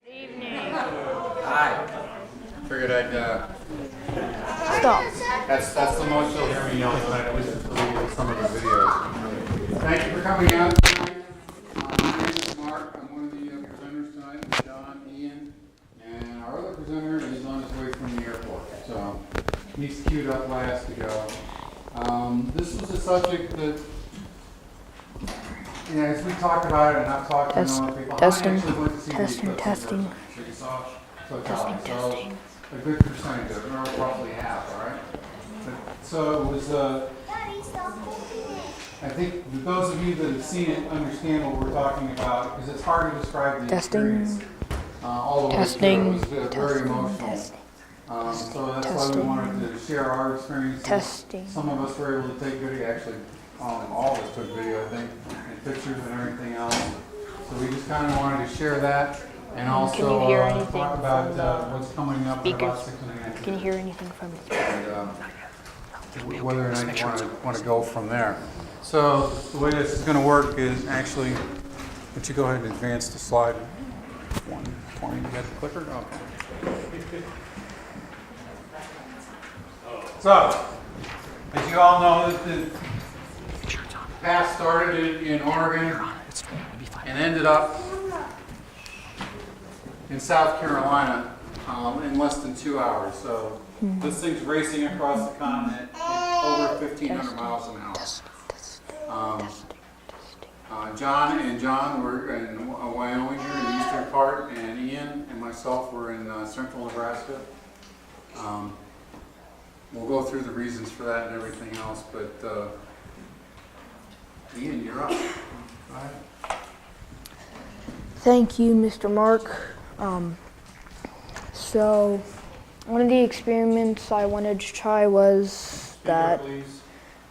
Evening. Hi. Figured I'd Stop. That's the most you'll hear me yell tonight, at least for some of the videos. Thank you for coming out tonight. My name is Mark. I'm one of the presenters tonight, John, Ian, and our other presenter is on his way from the airport. So he's queued up last to go. This was a subject that, as we talked about it, and I've talked to other people, Testing. testing. A good percentage of it, or roughly half, all right? So it was, I think that those of you that have seen it understand what we're talking about, because it's hard to describe the experience all the way through. It was very emotional. So that's why we wanted to share our experiences. Some of us were able to take video, actually all of us took video, I think, and pictures and everything else. So we just kind of wanted to share that. And also talk about what's coming up in about 6.5 Can you hear anything from the speaker? Whether or not you want to go from there. So the way this is going to work is actually, would you go ahead and advance the slide 120? You got the clicker? Okay. So, as you all know, the path started in Oregon and ended up in South Carolina in less than 2 hours. So this thing's racing across the continent over 1,500 miles an hour. John and John were in Wyoming here in the eastern part, and Ian and myself were in central Nebraska. We'll go through the reasons for that and everything else, but Ian, you're up. Go ahead. Thank you, Mr. Mark. So one of the experiments I wanted to try was that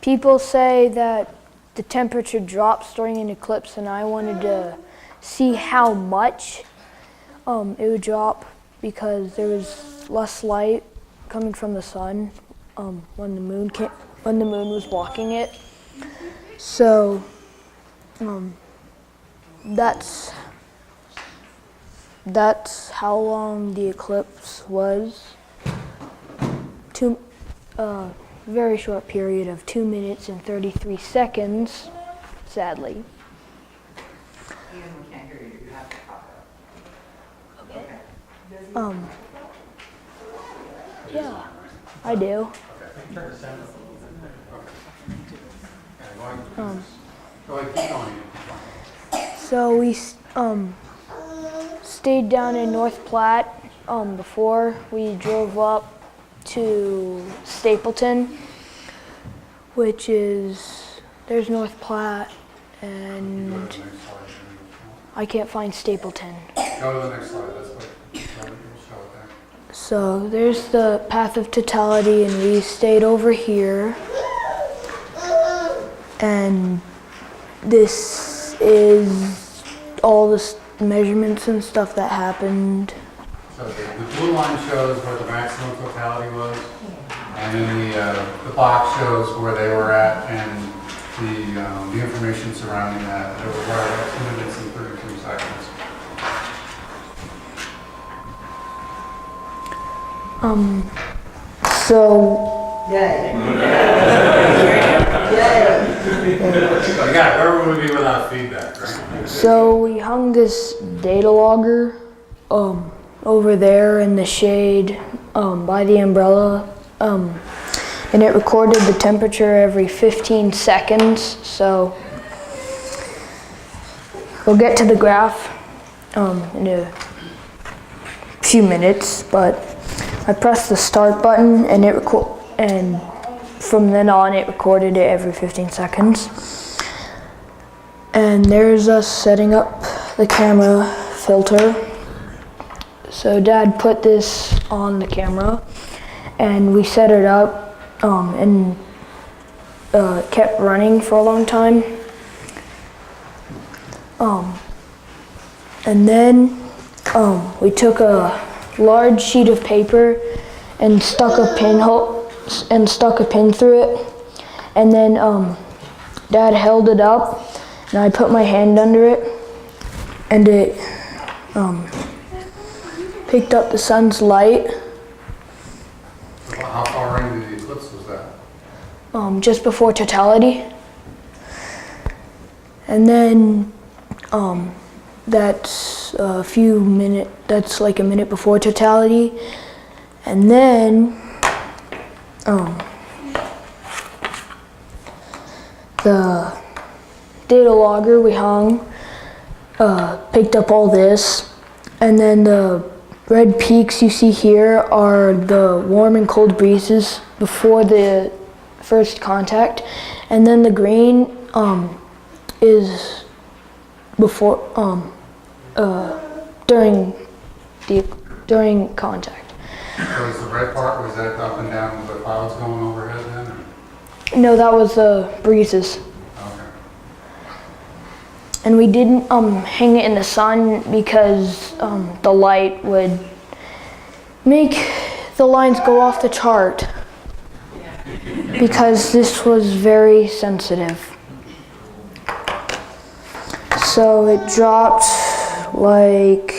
people say that the temperature drops during an eclipse, and I wanted to see how much it would drop because there was less light coming from the sun when the moon was blocking it. So that's how long the eclipse was. Very short period of 2 minutes and 33 seconds, sadly. Ian, we can't hear you. You have to talk up. Okay. Yeah, I do. So we stayed down in North Platte before we drove up to Stapleton, which is, there's North Platte, and I can't find Stapleton. Go to the next slide. That's what we'll show it there. So there's the path of totality, and we stayed over here. And this is all the measurements and stuff that happened. So the blue line shows where the maximum totality was, and then the box shows where they were at, and the information surrounding that. It was right at 2 minutes and 32 seconds. Where would we be without feedback, right? So we hung this data logger over there in the shade by the umbrella, and it recorded the temperature every 15 seconds. So we'll get to the graph in a few minutes, but I pressed the start button and from then on it recorded it every 15 seconds. And there's us setting up the camera filter. So Dad put this on the camera and we set it up and kept running for a long time. And then we took a large sheet of paper and stuck a pin through it, and then Dad held it up and I put my hand under it, and it picked up the sun's light How far into the eclipse was that? just before totality. And then that's that's like a minute before totality. And then the data logger we hung picked up all this, and then the red peaks you see here are the warm and cold breezes before the first contact, and then the green is before during contact. So is the red part, was that up and down with the clouds going overhead then? Or? No, that was the breezes. Okay. And we didn't hang it in the sun because the light would make the lines go off the chart, because this was very sensitive. So it dropped like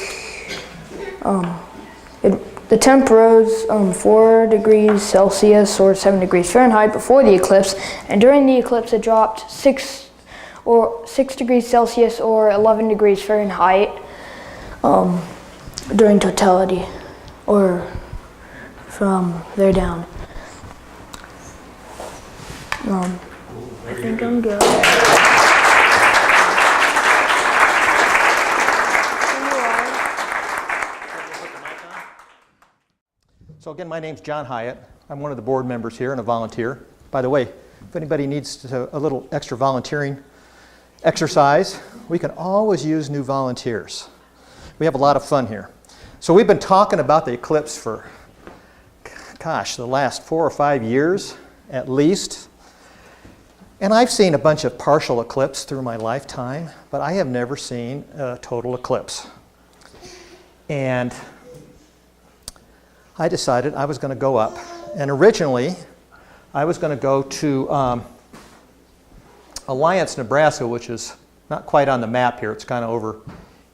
the temp rose 4 degrees Celsius or 7 degrees Fahrenheit before the eclipse, and during the eclipse it dropped 6 degrees Celsius or 11 degrees Fahrenheit during totality, or from there down. I think I'm good. So again, my name's John Hiatt. I'm one of the board members here and a volunteer. By the way, if anybody needs a little extra volunteering exercise, we can always use new volunteers. We have a lot of fun here. So we've been talking about the eclipse for, gosh, the last 4 or 5 years at least. And I've seen a bunch of partial eclipse through my lifetime, but I have never seen a total eclipse. And I decided I was going to go up. And originally, I was going to go to Alliance, Nebraska, which is not quite on the map here. It's kind of over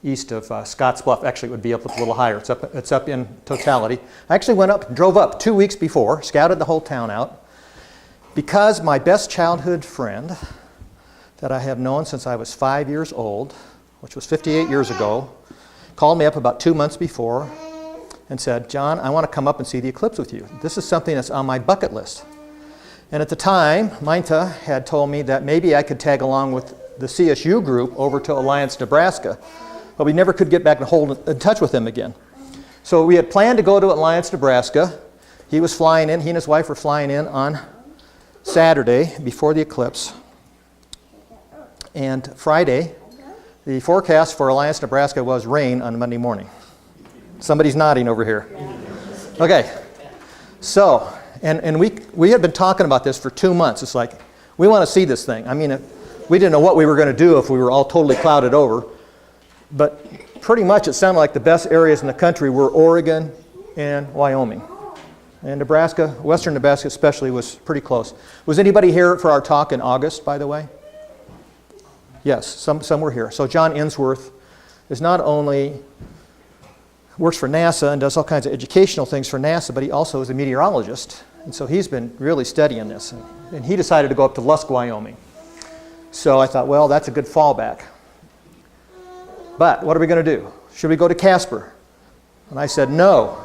east of Scottsbluff. Actually, it would be up a little higher. It's up in totality. I actually went up, drove up 2 weeks before, scouted the whole town out, because my best childhood friend that I have known since I was 5 years old, which was 58 years ago, called me up about 2 months before and said, John, I want to come up and see the eclipse with you. This is something that's on my bucket list. And at the time, Minta had told me that maybe I could tag along with the CSU group over to Alliance, Nebraska, but we never could get back and hold in touch with him again. So we had planned to go to Alliance, Nebraska. He was flying in, he and his wife were flying in on Saturday before the eclipse. And Friday, the forecast for Alliance, Nebraska was rain on Monday morning. Somebody's nodding over here. Okay, so, and we had been talking about this for 2 months. It's like, we want to see this thing. I mean, we didn't know what we were going to do if we were all totally clouded over, but pretty much it sounded like the best areas in the country were Oregon and Wyoming. And Nebraska, western Nebraska especially, was pretty close. Was anybody here for our talk in August, by the way? Yes, some were here. So John Ensworth is not only works for NASA and does all kinds of educational things for NASA, but he also is a meteorologist. And so he's been really studying this. And he decided to go up to Lusk, Wyoming. So I thought, well, that's a good fallback. But what are we going to do? Should we go to Casper? And I said, no.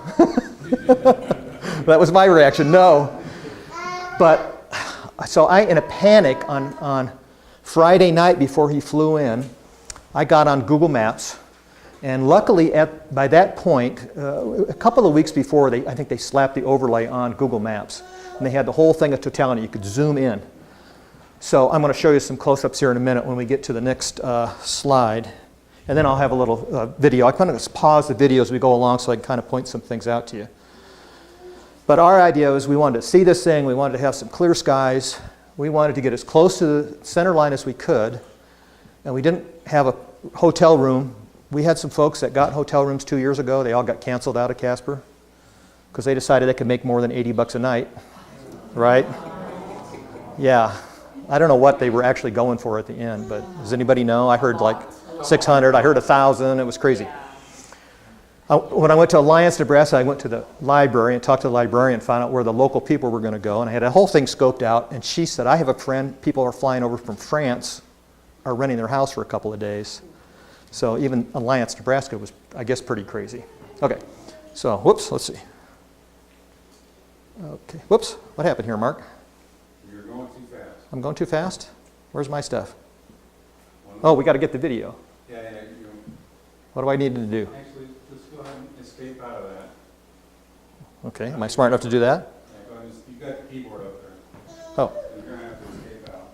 That was my reaction, no. But so I, in a panic on Friday night before he flew in, I got on Google Maps. And luckily, by that point, a couple of weeks before, I think they slapped the overlay on Google Maps. And they had the whole thing of totality. You could zoom in. So I'm going to show you some close-ups here in a minute when we get to the next slide. And then I'll have a little video. I kind of just pause the video as we go along so I can kind of point some things out to you. But our idea was we wanted to see this thing. We wanted to have some clear skies. We wanted to get as close to the center line as we could. And we didn't have a hotel room. We had some folks that got hotel rooms 2 years ago. They all got canceled out of Casper because they decided they could make more than $80 a night, right? Yeah. I don't know what they were actually going for at the end, but does anybody know? I heard like 600. I heard 1,000. It was crazy. When I went to Alliance, Nebraska, I went to the library and talked to the librarian, found out where the local people were going to go, and I had a whole thing scoped out, and she said, I have a friend, people are flying over from France, are renting their house for a couple of days. So even Alliance, Nebraska was, I guess, pretty crazy. Okay, so whoops, let's see. Okay, whoops, what happened here, Mark? You're going too fast. I'm going too fast? Where's my stuff? Oh, we got to get the video. Yeah, What do I need to do? actually, just go ahead and escape out of that. Okay, am I smart enough to do that? Yeah, go ahead and, you've got the keyboard up there. Oh, You're going to have to escape out.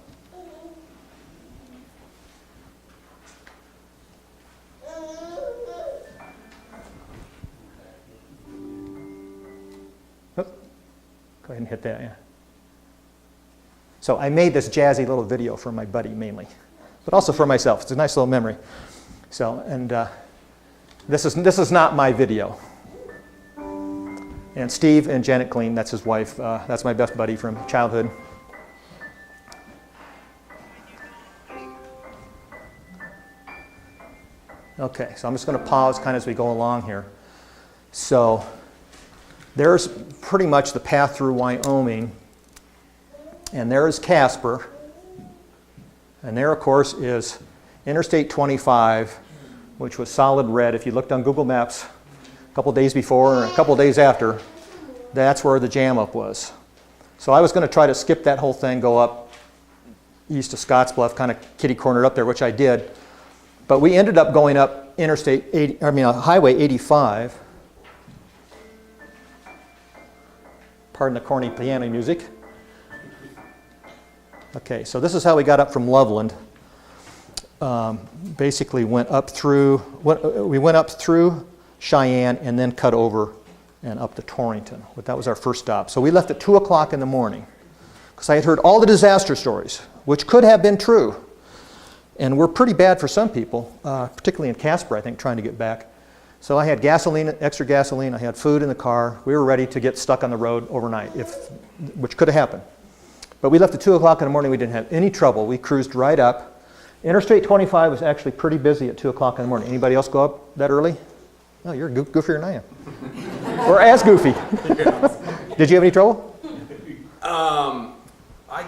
go ahead and hit that, yeah. So I made this jazzy little video for my buddy mainly, but also for myself. It's a nice little memory. So, and this is not my video. And Steve and Janet Clean, that's his wife. That's my best buddy from childhood. Okay, so I'm just going to pause kind of as we go along here. So there's pretty much the path through Wyoming. And there is Casper. And there, of course, is Interstate 25, which was solid red. If you looked on Google Maps a couple days before or a couple days after, that's where the jam up was. So I was going to try to skip that whole thing, go up east of Scottsbluff, kind of kitty-cornered up there, which I did. But we ended up going up Highway 85. Pardon the corny piano music. Okay, so this is how we got up from Loveland. Basically went up through Cheyenne and then cut over and up to Torrington. But that was our first stop. So we left at 2 o'clock in the morning because I had heard all the disaster stories, which could have been true. And were pretty bad for some people, particularly in Casper, I think, trying to get back. So I had gasoline, extra gasoline, I had food in the car. We were ready to get stuck on the road overnight, which could have happened. But we left at 2 o'clock in the morning. We didn't have any trouble. We cruised right up. Interstate 25 was actually pretty busy at 2 o'clock in the morning. Anybody else go up that early? No, you're goofier than I am. Or as goofy. Did you have any trouble? I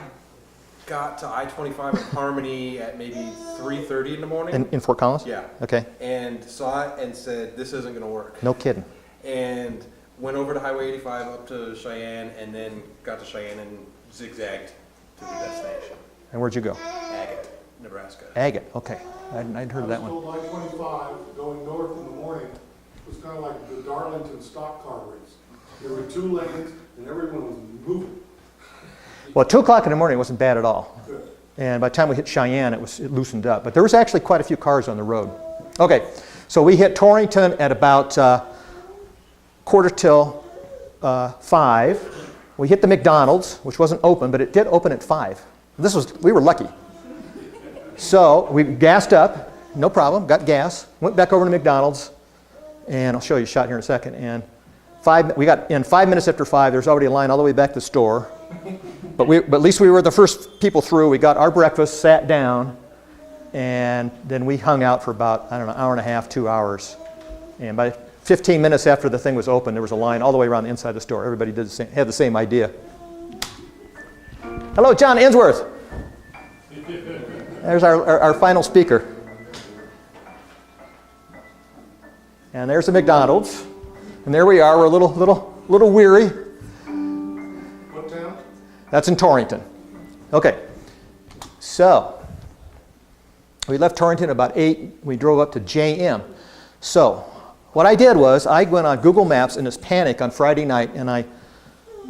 got to I-25 in Harmony at maybe 3:30 in the morning. In Fort Collins? Yeah. Okay. And saw it and said, this isn't going to work. No kidding. And went over to Highway 85 up to Cheyenne, and then got to Cheyenne and zigzagged to the destination. And where'd you go? Agate, Nebraska. Agate, okay. I'd heard of that one. I was told I-25 going north in the morning was kind of like the Darlington stock car race. There were 2 lanes and everyone was moving. Well, 2 o'clock in the morning wasn't bad at all. Good. And by the time we hit Cheyenne, it loosened up. But there was actually quite a few cars on the road. Okay, so we hit Torrington at about quarter till 5. We hit the McDonald's, which wasn't open, but it did open at 5. We were lucky. So we gassed up, no problem, got gas, went back over to McDonald's, and I'll show you a shot here in a second. And we got in 5 minutes after 5, there's already a line all the way back to the store. But at least we were the first people through. We got our breakfast, sat down, and then we hung out for about, I don't know, hour and a half, 2 hours. And by 15 minutes after the thing was open, there was a line all the way around the inside of the store. Everybody had the same idea. Hello, John Ensworth. There's our final speaker. And there's the McDonald's. And there we are. We're a little weary. What town? That's in Torrington. Okay. So we left Torrington about 8. We drove up to JM. So what I did was I went on Google Maps in this panic on Friday night, and I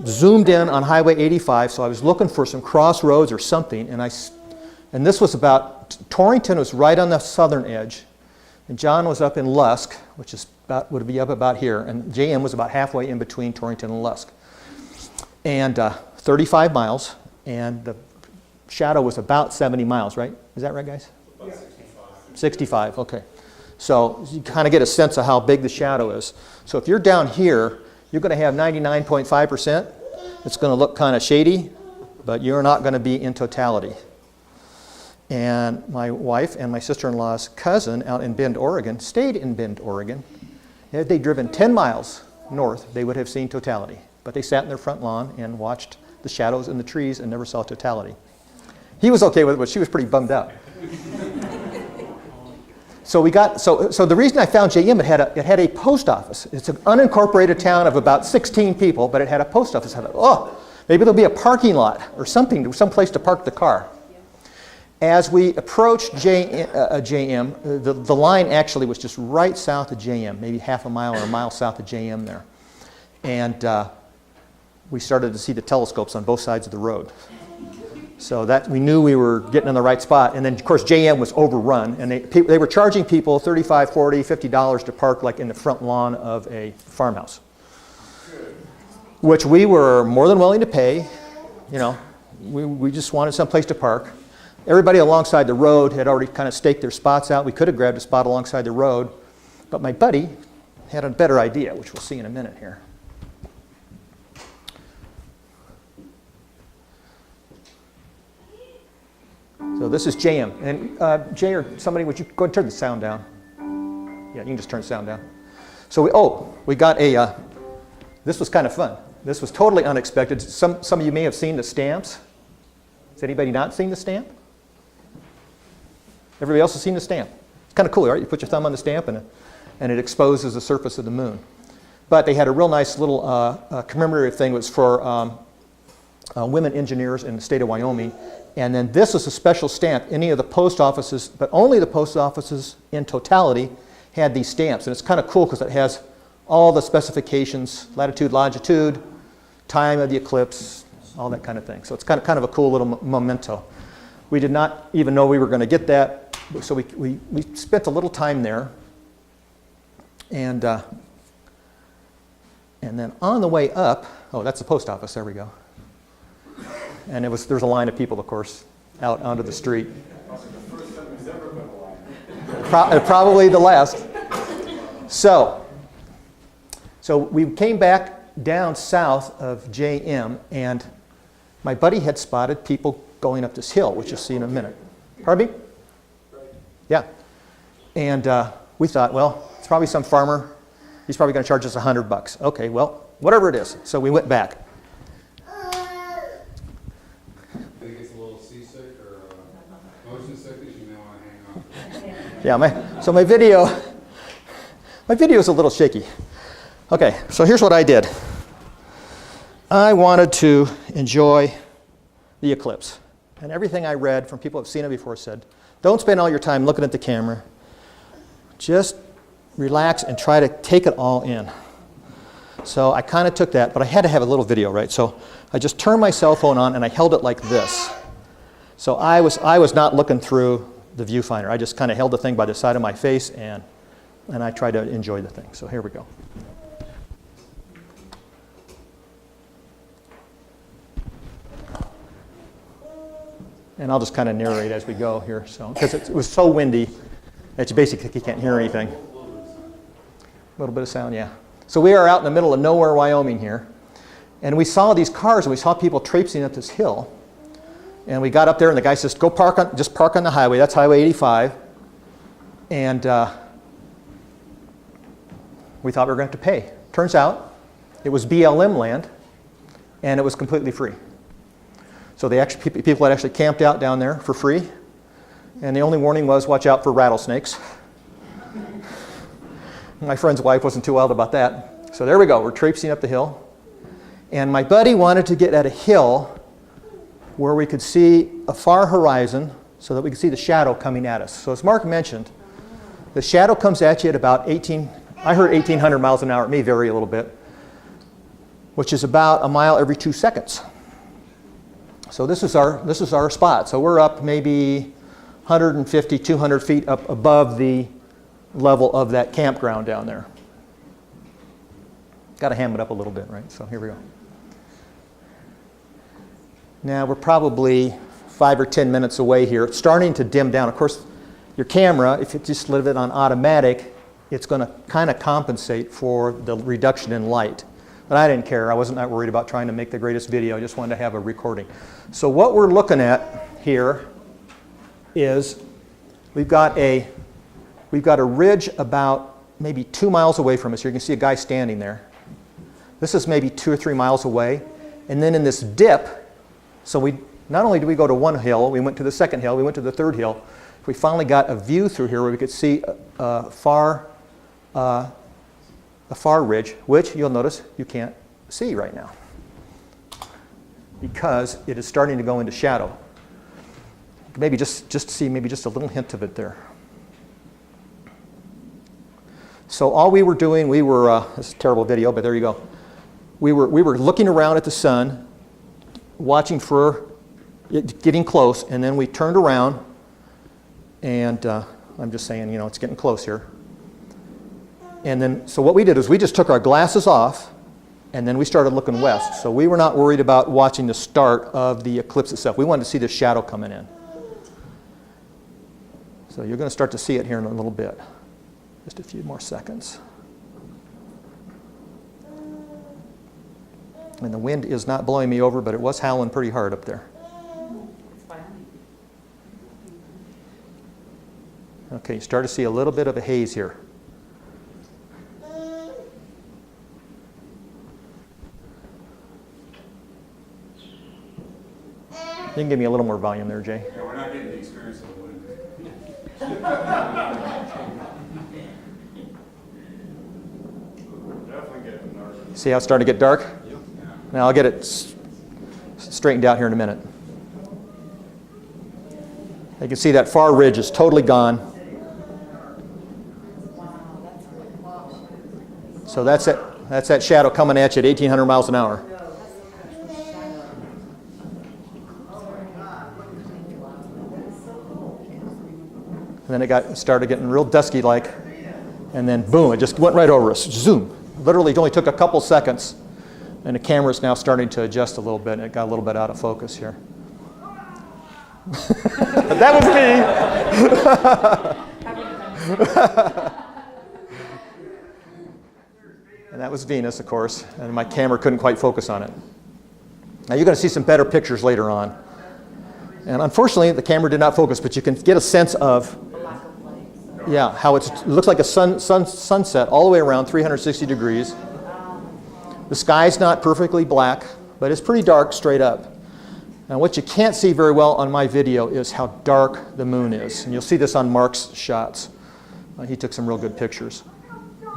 zoomed in on Highway 85. So I was looking for some crossroads or something, and this was about, Torrington was right on the southern edge, and John was up in Lusk, which is would be up about here, and JM was about halfway in between Torrington and Lusk. And 35 miles, and the shadow was about 70 miles, right? Is that right, guys? About 65. 65, okay. So you kind of get a sense of how big the shadow is. So if you're down here, you're going to have 99.5%. It's going to look kind of shady, but you're not going to be in totality. And my wife and my sister-in-law's cousin out in Bend, Oregon, stayed in Bend, Oregon. Had they driven 10 miles north, they would have seen totality. But they sat in their front lawn and watched the shadows in the trees and never saw totality. He was okay with it, but she was pretty bummed out. So the reason I found JM, it had a post office. It's an unincorporated town of about 16 people, but it had a post office. I thought, oh, maybe there'll be a parking lot or something, some place to park the car. As we approached JM, the line actually was just right south of JM, maybe half a mile or a mile south of JM there. And we started to see the telescopes on both sides of the road. So that we knew we were getting in the right spot. And then, of course, JM was overrun. And they were charging people $35, $40, $50 to park like in the front lawn of a farmhouse, which we were more than willing to pay. You know, we just wanted some place to park. Everybody alongside the road had already kind of staked their spots out. We could have grabbed a spot alongside the road. But my buddy had a better idea, which we'll see in a minute here. So this is JM. And Jay or somebody, would you go and turn the sound down? Yeah, you can just turn the sound down. So we got a, this was kind of fun. This was totally unexpected. Some of you may have seen the stamps. Has anybody not seen the stamp? Everybody else has seen the stamp. It's kind of cool, right? You put your thumb on the stamp and it exposes the surface of the moon. But they had a real nice little commemorative thing. It was for women engineers in the state of Wyoming. And then this is a special stamp. Any of the post offices, but only the post offices in totality, had these stamps. And it's kind of cool because it has all the specifications, latitude, longitude, time of the eclipse, all that kind of thing. So it's kind of a cool little memento. We did not even know we were going to get that. So we spent a little time there. And then on the way up, oh, that's the post office. There we go. And there's a line of people, of course, out onto the street. Probably the last. So we came back down south of JM, and my buddy had spotted people going up this hill, which you'll see in a minute. Pardon me? Yeah. And we thought, well, it's probably some farmer. He's probably going to charge us $100. Okay, well, whatever it is. So we went back. Yeah, my video is a little shaky. Okay, so here's what I did. I wanted to enjoy the eclipse. And everything I read from people who have seen it before said, don't spend all your time looking at the camera. Just relax and try to take it all in. So I kind of took that, but I had to have a little video, right? So I just turned my cell phone on and I held it like this. So I was not looking through the viewfinder. I just kind of held the thing by the side of my face and I tried to enjoy the thing. So here we go. And I'll just kind of narrate as we go here. So because it was so windy that you basically can't hear anything. A little bit of sound, yeah. So we are out in the middle of nowhere, Wyoming here. And we saw these cars and we saw people traipsing up this hill. And we got up there and the guy says, just park on the highway. That's Highway 85. And we thought we were going to have to pay. Turns out it was BLM land and it was completely free. So people had actually camped out down there for free. And the only warning was watch out for rattlesnakes. My friend's wife wasn't too wild about that. So there we go. We're traipsing up the hill. And my buddy wanted to get at a hill where we could see a far horizon so that we could see the shadow coming at us. So as Mark mentioned, the shadow comes at you at about 1,800 miles an hour. It may vary a little bit, which is about a mile every 2 seconds. So this is our spot. So we're up maybe 150, 200 feet up above the level of that campground down there. Got to ham it up a little bit, right? So here we go. Now we're probably 5 or 10 minutes away here. It's starting to dim down. Of course, your camera, if you just leave it on automatic, it's going to kind of compensate for the reduction in light. But I didn't care. I wasn't that worried about trying to make the greatest video. I just wanted to have a recording. So what we're looking at here is we've got a ridge about maybe 2 miles away from us. You can see a guy standing there. This is maybe 2 or 3 miles away. And then in this dip, so we not only did we go to one hill, we went to the second hill, we went to the third hill. We finally got a view through here where we could see a far ridge, which you'll notice you can't see right now because it is starting to go into shadow. Maybe just see maybe just a little hint of it there. So all we were doing, this is a terrible video, but there you go. We were looking around at the sun, watching for it getting close, and then we turned around, and I'm just saying, you know, it's getting close here. And then, so what we did is we just took our glasses off, and then we started looking west. So we were not worried about watching the start of the eclipse itself. We wanted to see the shadow coming in. So you're going to start to see it here in a little bit. Just a few more seconds. And the wind is not blowing me over, but it was howling pretty hard up there. Okay, you start to see a little bit of a haze here. You can give me a little more volume there, Jay. Yeah, we're not getting the experience of the wind. Definitely getting dark. See how it's starting to get dark? Yep. Now I'll get it straightened out here in a minute. You can see that far ridge is totally gone. So that's it. That's that shadow coming at you at 1,800 miles an hour. And then it started getting real dusky-like, and then boom, it just went right over us. Zoom. Literally, it only took a couple seconds, and the camera's now starting to adjust a little bit, and it got a little bit out of focus here. That was me. And that was Venus, of course, and my camera couldn't quite focus on it. Now you're going to see some better pictures later on. And unfortunately, the camera did not focus, but you can get a sense of, yeah, how it looks like a sunset all the way around 360 degrees. The sky's not perfectly black, but it's pretty dark straight up. Now what you can't see very well on my video is how dark the moon is. And you'll see this on Mark's shots. He took some real good pictures.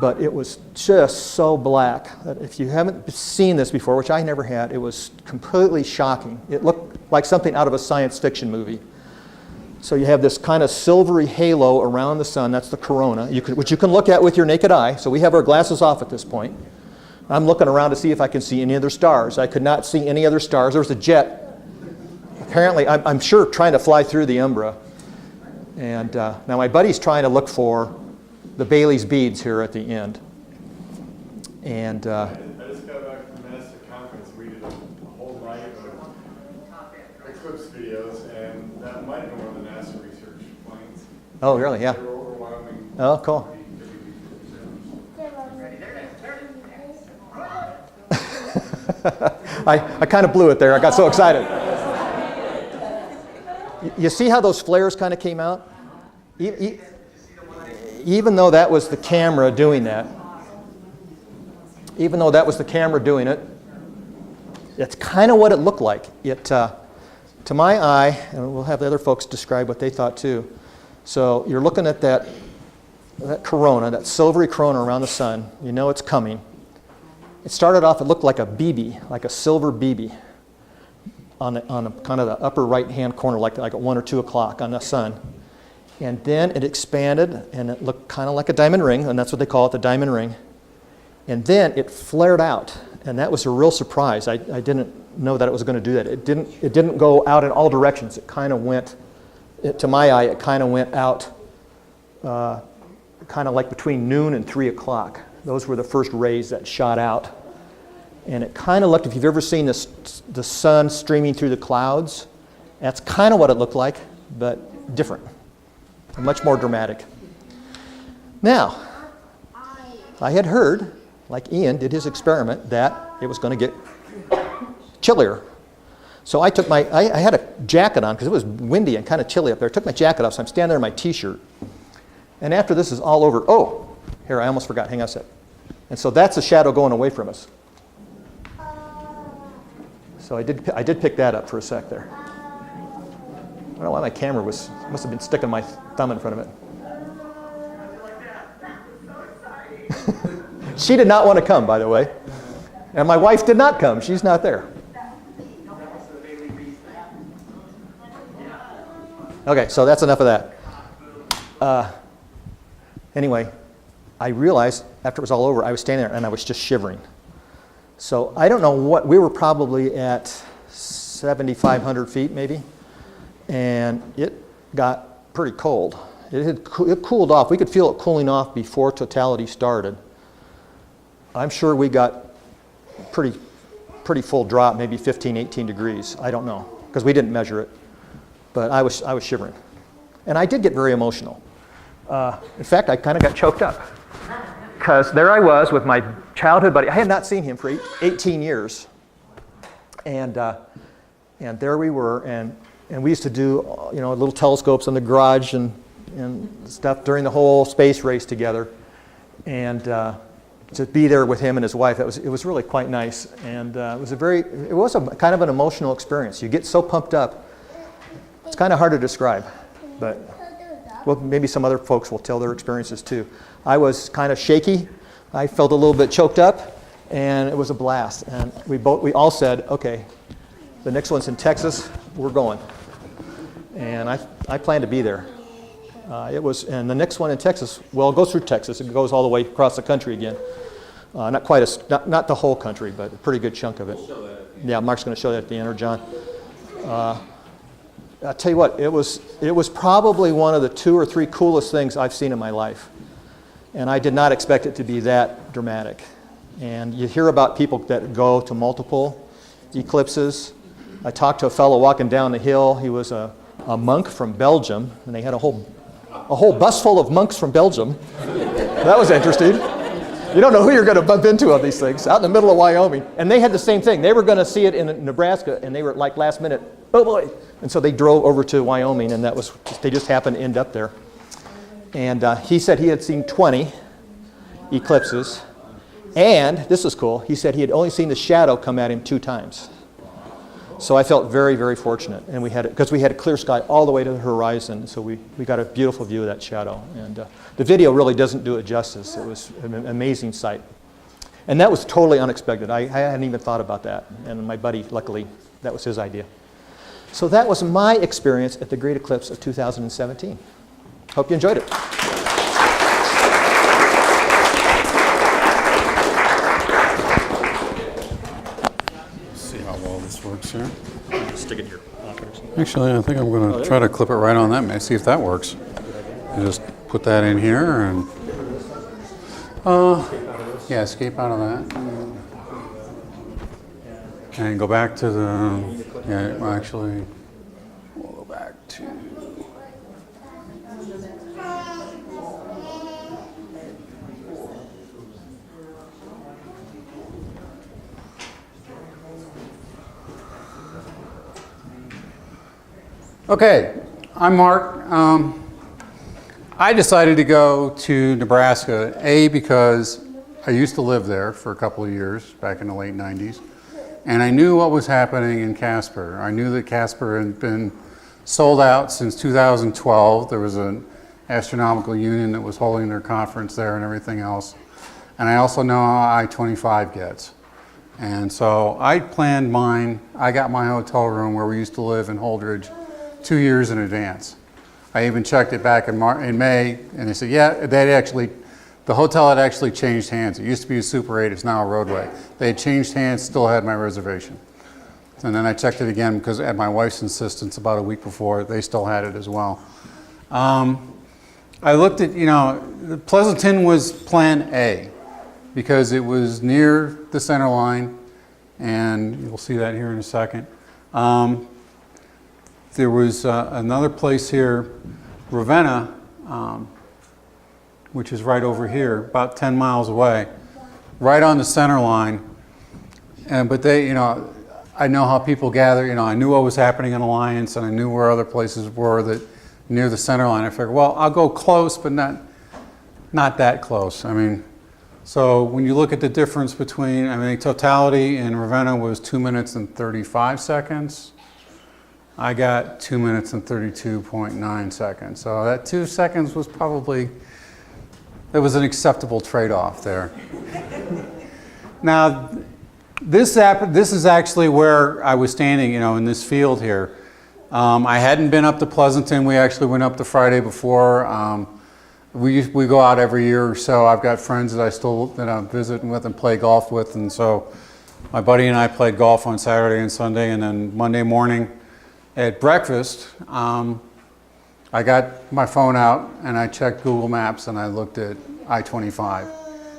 But it was just so black that if you haven't seen this before, which I never had, it was completely shocking. It looked like something out of a science fiction movie. So you have this kind of silvery halo around the sun. That's the corona, which you can look at with your naked eye. So we have our glasses off at this point. I'm looking around to see if I can see any other stars. I could not see any other stars. There was a jet, apparently, I'm sure, trying to fly through the umbra. And now my buddy's trying to look for the Bailey's beads here at the end. And I just got back from the NASA conference. We did a whole night of eclipse videos, and that might have been one of the NASA research planes. oh, really? Yeah. They were overwhelming. Oh, cool. I kind of blew it there. I got so excited. You see how those flares kind of came out? Even though that was the camera doing that, even though that was the camera doing it, it's kind of what it looked like. To my eye, and we'll have the other folks describe what they thought too. So you're looking at that corona, that silvery corona around the sun. You know it's coming. It started off, it looked like a BB, like a silver BB on the kind of the upper right-hand corner, like at 1 or 2 o'clock on the sun. And then it expanded, and it looked kind of like a diamond ring, and that's what they call it, the diamond ring. And then it flared out, and that was a real surprise. I didn't know that it was going to do that. It didn't go out in all directions. It kind of went, to my eye, it kind of went out kind of like between noon and 3 o'clock. Those were the first rays that shot out. And it kind of looked, if you've ever seen the sun streaming through the clouds, that's kind of what it looked like, but different. Much more dramatic. Now, I had heard, like Ian did his experiment, that it was going to get chillier. So I took I had a jacket on because it was windy and kind of chilly up there. I took my jacket off, so I'm standing there in my t-shirt. And after this is all over, oh, Here, I almost forgot. Hang on a sec. And so that's a shadow going away from us. So I did pick that up for a sec there. I don't know why my camera must have been sticking my thumb in front of it. She did not want to come, by the way. And my wife did not come. She's not there. Okay, so that's enough of that. Anyway, I realized after it was all over, I was standing there and I was just shivering. So I don't know what, we were probably at 7,500 feet maybe, and it got pretty cold. It cooled off. We could feel it cooling off before totality started. I'm sure we got pretty full drop, maybe 15, 18 degrees. I don't know, because we didn't measure it. But I was shivering. And I did get very emotional. In fact, I kind of got choked up. Because there I was with my childhood buddy. I had not seen him for 18 years. And there we were. And we used to do little telescopes in the garage and stuff during the whole space race together. And to be there with him and his wife, it was really quite nice. And it was a kind of an emotional experience. You get so pumped up. It's kind of hard to describe. But well, maybe some other folks will tell their experiences too. I was kind of shaky. I felt a little bit choked up, and it was a blast. And we all said, okay, the next one's in Texas, we're going. And I plan to be there. And the next one in Texas, well, it goes through Texas. It goes all the way across the country again. Not the whole country, but a pretty good chunk of it. Yeah, Mark's going to show that at the end, or John. I'll tell you what, it was probably one of the 2 or 3 coolest things I've seen in my life. And I did not expect it to be that dramatic. And you hear about people that go to multiple eclipses. I talked to a fellow walking down the hill. He was a monk from Belgium, and they had a whole bus full of monks from Belgium. That was interesting. You don't know who you're going to bump into on these things, out in the middle of Wyoming. And they had the same thing. They were going to see it in Nebraska, and they were like last minute, oh boy. And so they drove over to Wyoming, and they just happened to end up there. And he said he had seen 20 eclipses. And, this is cool, he said he had only seen the shadow come at him 2 times. So I felt very, very fortunate. And because we had a clear sky all the way to the horizon, so we got a beautiful view of that shadow. And the video really doesn't do it justice. It was an amazing sight. And that was totally unexpected. I hadn't even thought about that. And my buddy, luckily, that was his idea. So that was my experience at the Great Eclipse of 2017. Hope you enjoyed it. See how well this works here. Stick it in your pocket or something. Actually, I think I'm going to try to clip it right on that. May see if that works. You just put that in here and yeah, escape out of that. And go back to the, yeah, well, actually, we'll go back to, okay, I'm Mark. I decided to go to Nebraska, because I used to live there for a couple of years back in the late 90s. And I knew what was happening in Casper. I knew that Casper had been sold out since 2012. There was an astronomical union that was holding their conference there and everything else. And I also know how I-25 gets. And so I planned mine. I got my hotel room where we used to live in Holdridge 2 years in advance. I even checked it back in May, and they said, yeah, the hotel had actually changed hands. It used to be a Super 8, it's now a Roadway. They had changed hands, still had my reservation. And then I checked it again because at my wife's insistence about a week before, they still had it as well. I looked at, Pleasanton was plan A because it was near the center line, and you'll see that here in a second. There was another place here, Ravenna, which is right over here, about 10 miles away, right on the center line. But they, I know how people gather. I knew what was happening in Alliance, and I knew where other places were that near the center line. I figured, well, I'll go close, but not not that close. I mean, so when you look at the difference between, I mean, totality in Ravenna was 2 minutes and 35 seconds. I got 2 minutes and 32.9 seconds. So that 2 seconds was probably, it was an acceptable trade-off there. Now, this is actually where I was standing, you know, in this field here. I hadn't been up to Pleasanton. We actually went up the Friday before. We go out every year or so. I've got friends that I'm visiting with and play golf with, and so my buddy and I played golf on Saturday and Sunday, and then Monday morning at breakfast, I got my phone out and I checked Google Maps and I looked at I-25.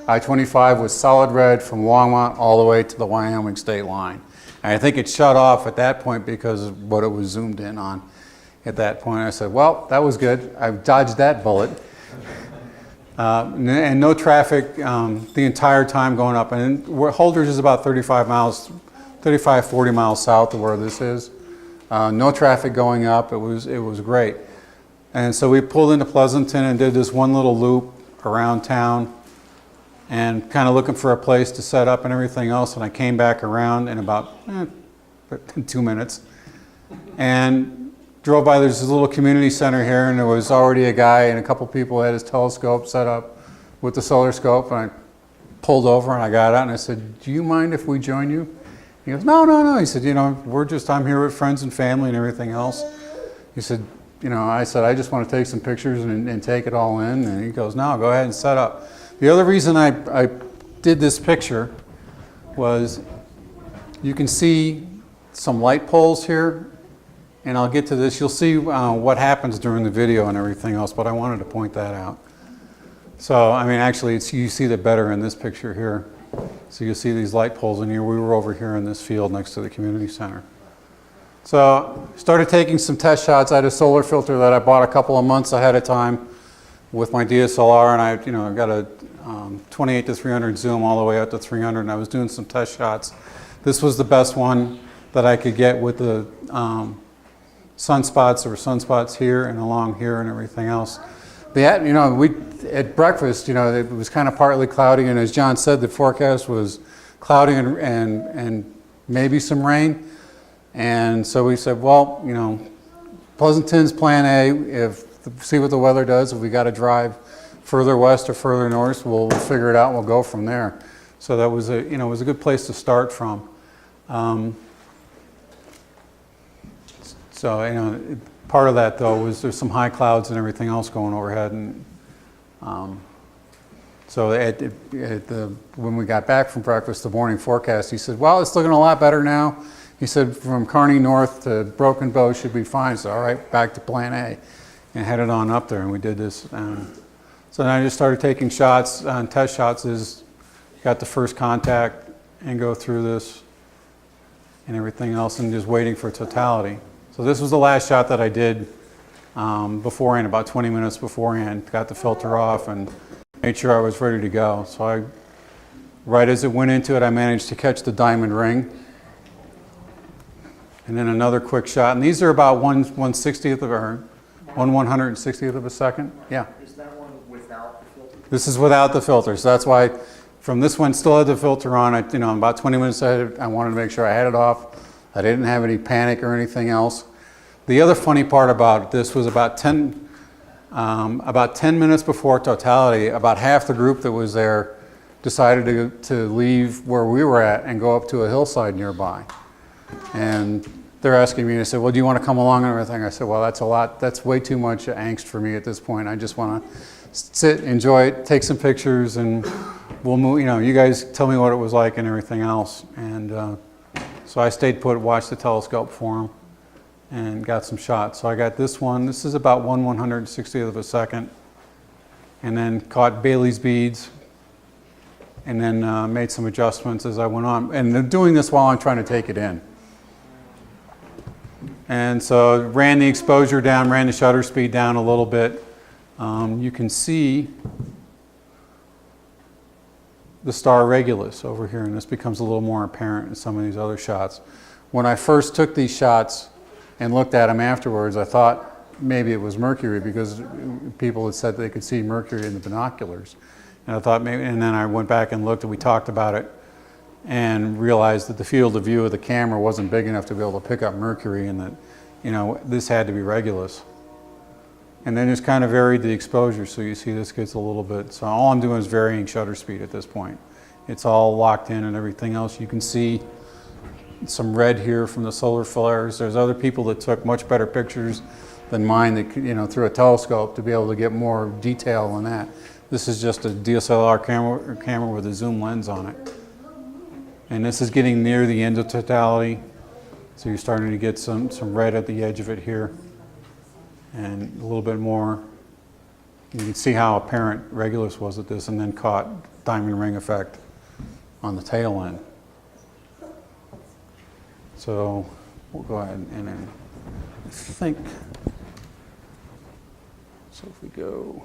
I-25 was solid red from Longmont all the way to the Wyoming state line. And I think it shut off at that point because of what it was zoomed in on at that point. I said, well, that was good. I dodged that bullet. And no traffic the entire time going up. And Holders is about 35, 40 miles south of where this is. No traffic going up. It was great. And so we pulled into Pleasanton and did this one little loop around town and kind of looking for a place to set up and everything else. And I came back around in about 2 minutes and drove by. There's this little community center here, and there was already a guy and a couple people had his telescope set up with the solar scope. And I pulled over and I got out and I said, do you mind if we join you? He goes, no, no, no. He said, you know, I'm here with friends and family and everything else. He said, you know, I said, I just want to take some pictures and take it all in. And he goes, no, go ahead and set up. The other reason I did this picture was you can see some light poles here. And I'll get to this. You'll see what happens during the video and everything else, but I wanted to point that out. So, I mean, actually, you see that better in this picture here. So you see these light poles in here. We were over here in this field next to the community center. So started taking some test shots. I had a solar filter that I bought a couple of months ahead of time with my DSLR, and I got a 28 to 300 zoom all the way up to 300, and I was doing some test shots. This was the best one that I could get with the sunspots. There were sunspots here and along here and everything else. At breakfast, it was kind of partly cloudy, and as John said, the forecast was cloudy and maybe some rain. And so we said, well, Pleasanton's plan A. See what the weather does. If we got to drive further west or further north, we'll figure it out and we'll go from there. So that was it was a good place to start from. So part of that though was there's some high clouds and everything else going overhead, and so when we got back from breakfast, the morning forecast, he said, well, it's looking a lot better now. He said from Kearney north to Broken Bow should be fine. So all right, back to plan A, and headed on up there, and we did this. So then I just started taking shots. Test shots got the first contact and go through this and everything else, and just waiting for totality. So this was the last shot that I did beforehand, about 20 minutes beforehand. Got the filter off and made sure I was ready to go. So right as it went into it, I managed to catch the diamond ring. And then another quick shot. And these are about 1/160th or 1/160th of a second. Yeah. Is that one without the filter? This is without the filter. So that's why from this one still had the filter on. About 20 minutes ahead, I wanted to make sure I had it off. I didn't have any panic or anything else. The other funny part about this was about 10 minutes before totality, about half the group that was there decided to leave where we were at and go up to a hillside nearby. And they're asking me, they said, well, do you want to come along and everything? I said, well, that's way too much angst for me at this point. I just want to sit, enjoy it, take some pictures, and we'll move, you guys tell me what it was like and everything else. And so I stayed put, watched the telescope for them, and got some shots. So I got this one. This is about 1/160th of a second. And then caught Bailey's beads, and then made some adjustments as I went on. And doing this while I'm trying to take it in. And so ran the exposure down, ran the shutter speed down a little bit. You can see the star Regulus over here, and this becomes a little more apparent in some of these other shots. When I first took these shots and looked at them afterwards, I thought maybe it was mercury because people had said they could see mercury in the binoculars. And I thought maybe, and then I went back and looked and we talked about it and realized that the field of view of the camera wasn't big enough to be able to pick up mercury and that, you know, this had to be Regulus. And then just kind of varied the exposure, so you see this gets a little bit, so all I'm doing is varying shutter speed at this point. It's all locked in and everything else. You can see some red here from the solar flares. There's other people that took much better pictures than mine that, you know, through a telescope to be able to get more detail on that. This is just a DSLR camera with a zoom lens on it. And this is getting near the end of totality. So you're starting to get some red at the edge of it here. And a little bit more. You can see how apparent Regulus was at this and then caught diamond ring effect on the tail end. So we'll go ahead and then I think, so if we go,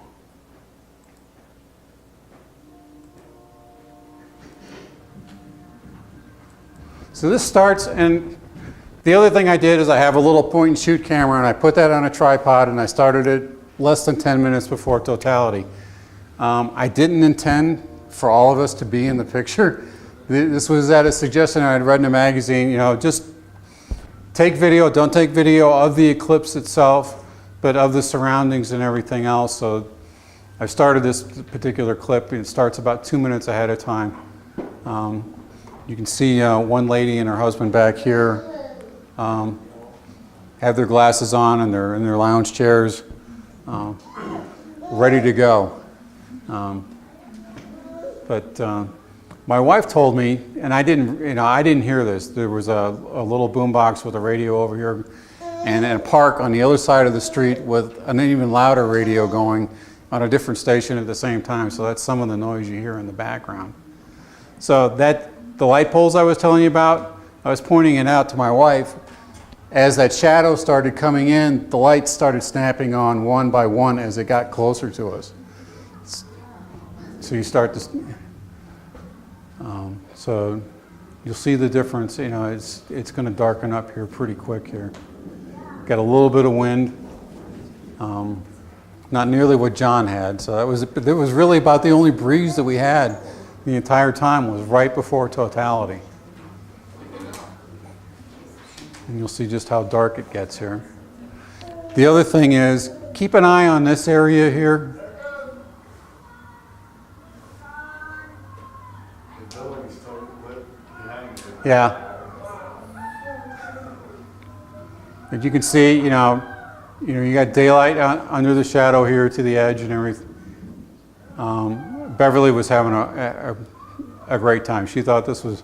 so this starts, and the other thing I did is I have a little point and shoot camera and I put that on a tripod and I started it less than 10 minutes before totality. I didn't intend for all of us to be in the picture. This was at a suggestion I had read in a magazine, you know, just take video, don't take video of the eclipse itself, but of the surroundings and everything else. So I started this particular clip, and it starts about 2 minutes ahead of time. You can see one lady and her husband back here have their glasses on and they're in their lounge chairs, ready to go. But my wife told me, and I didn't hear this. There was a little boombox with a radio over here, and a park on the other side of the street with an even louder radio going on a different station at the same time. So that's some of the noise you hear in the background. So the light poles I was telling you about, I was pointing it out to my wife. As that shadow started coming in, the lights started snapping on one by one as it got closer to us. So you start to, so you'll see the difference. You know, it's going to darken up here pretty quick here. Got a little bit of wind, not nearly what John had. So that was really about the only breeze that we had the entire time was right before totality. And you'll see just how dark it gets here. The other thing is, keep an eye on this area here. The building's totally lit behind you. Yeah. As you can see, you got daylight under the shadow here to the edge and everything. Beverly was having a great time. She thought this was,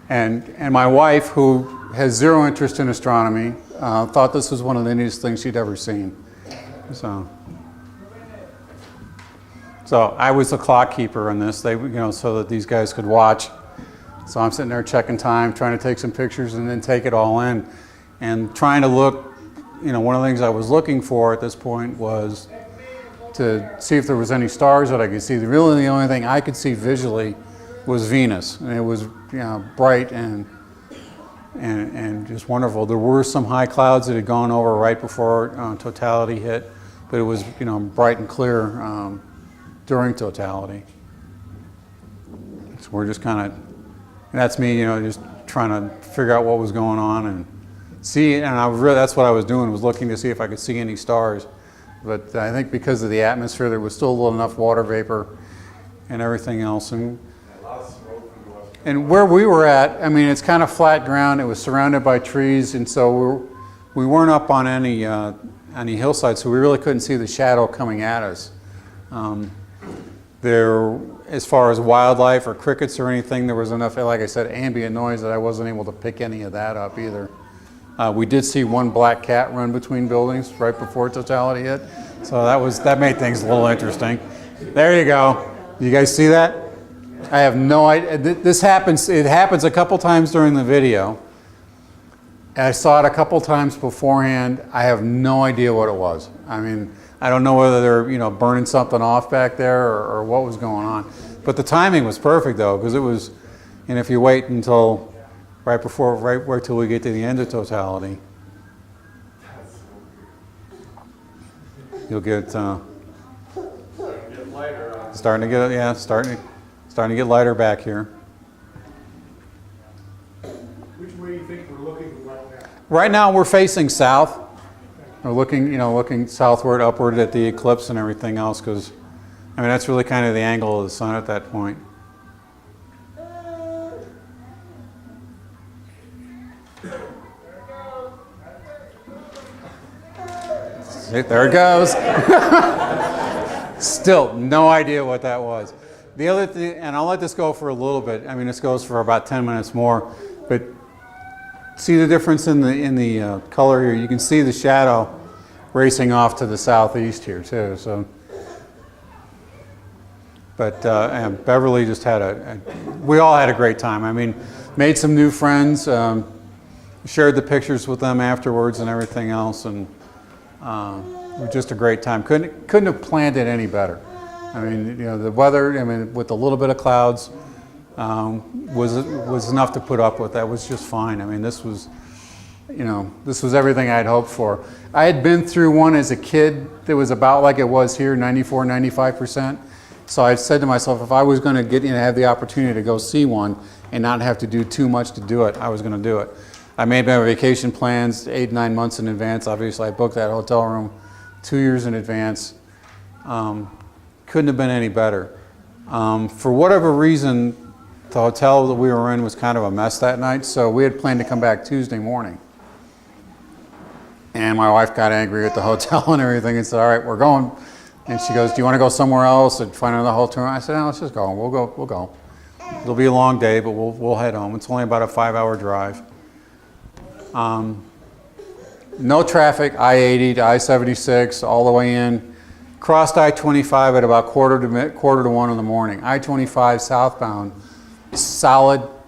and my wife, who has zero interest in astronomy, thought this was one of the neatest things she'd ever seen. So I was the clock keeper on this. They, so that these guys could watch. So I'm sitting there checking time, trying to take some pictures, and then take it all in, and trying to look. One of the things I was looking for at this point was to see if there was any stars that I could see. Really, the only thing I could see visually was Venus, and it was bright and just wonderful. There were some high clouds that had gone over right before totality hit, but it was bright and clear during totality. So we're just kind of, that's me, just trying to figure out what was going on and see. And that's what I was doing, was looking to see if I could see any stars. But I think because of the atmosphere, there was still enough water vapor and everything else. And where we were at, I mean, it's kind of flat ground. It was surrounded by trees, and so we weren't up on any hillside, so we really couldn't see the shadow coming at us. There, as far as wildlife or crickets or anything, there was enough, like I said, ambient noise that I wasn't able to pick any of that up either. We did see one black cat run between buildings right before totality hit, so that made things a little interesting. There you go. You guys see that? I have no idea. It happens a couple times during the video. I saw it a couple times beforehand. I have no idea what it was. I mean, I don't know whether they're burning something off back there or what was going on. But the timing was perfect though, because it was, and if you wait until right till we get to the end of totality. you'll get starting to get, yeah, starting to get lighter back here. Which way do you think we're looking right now? Right now we're facing south. We're looking southward, upward at the eclipse and everything else, because I mean that's really kind of the angle of the sun at that point. There it goes. Still, no idea what that was. The other thing, and I'll let this go for a little bit. I mean, this goes for about 10 minutes more. But see the difference in the color here. You can see the shadow racing off to the southeast here too. So, but and Beverly just had we all had a great time. I mean, made some new friends. Shared the pictures with them afterwards and everything else, and. It was just a great time. Couldn't have planned it any better. I mean, the weather. I mean, with a little bit of clouds, was enough to put up with. That was just fine. I mean, this was everything I'd hoped for. I had been through one as a kid that was about like it was here, 94, 95%. So I said to myself, if I was going to have the opportunity to go see one and not have to do too much to do it, I was going to do it. I made my vacation plans 8-9 months in advance. Obviously, I booked that hotel room 2 years in advance. Couldn't have been any better. For whatever reason, the hotel that we were in was kind of a mess that night, so we had planned to come back Tuesday morning. And my wife got angry at the hotel and everything and said, all right, we're going. And she goes, do you want to go somewhere else and find another hotel room? I said, no, let's just go. We'll go. It'll be a long day, but we'll head home. It's only about a 5-hour drive. No traffic, I-80 to I-76 all the way in. Crossed I-25 at about quarter to 1 in the morning. I-25 southbound,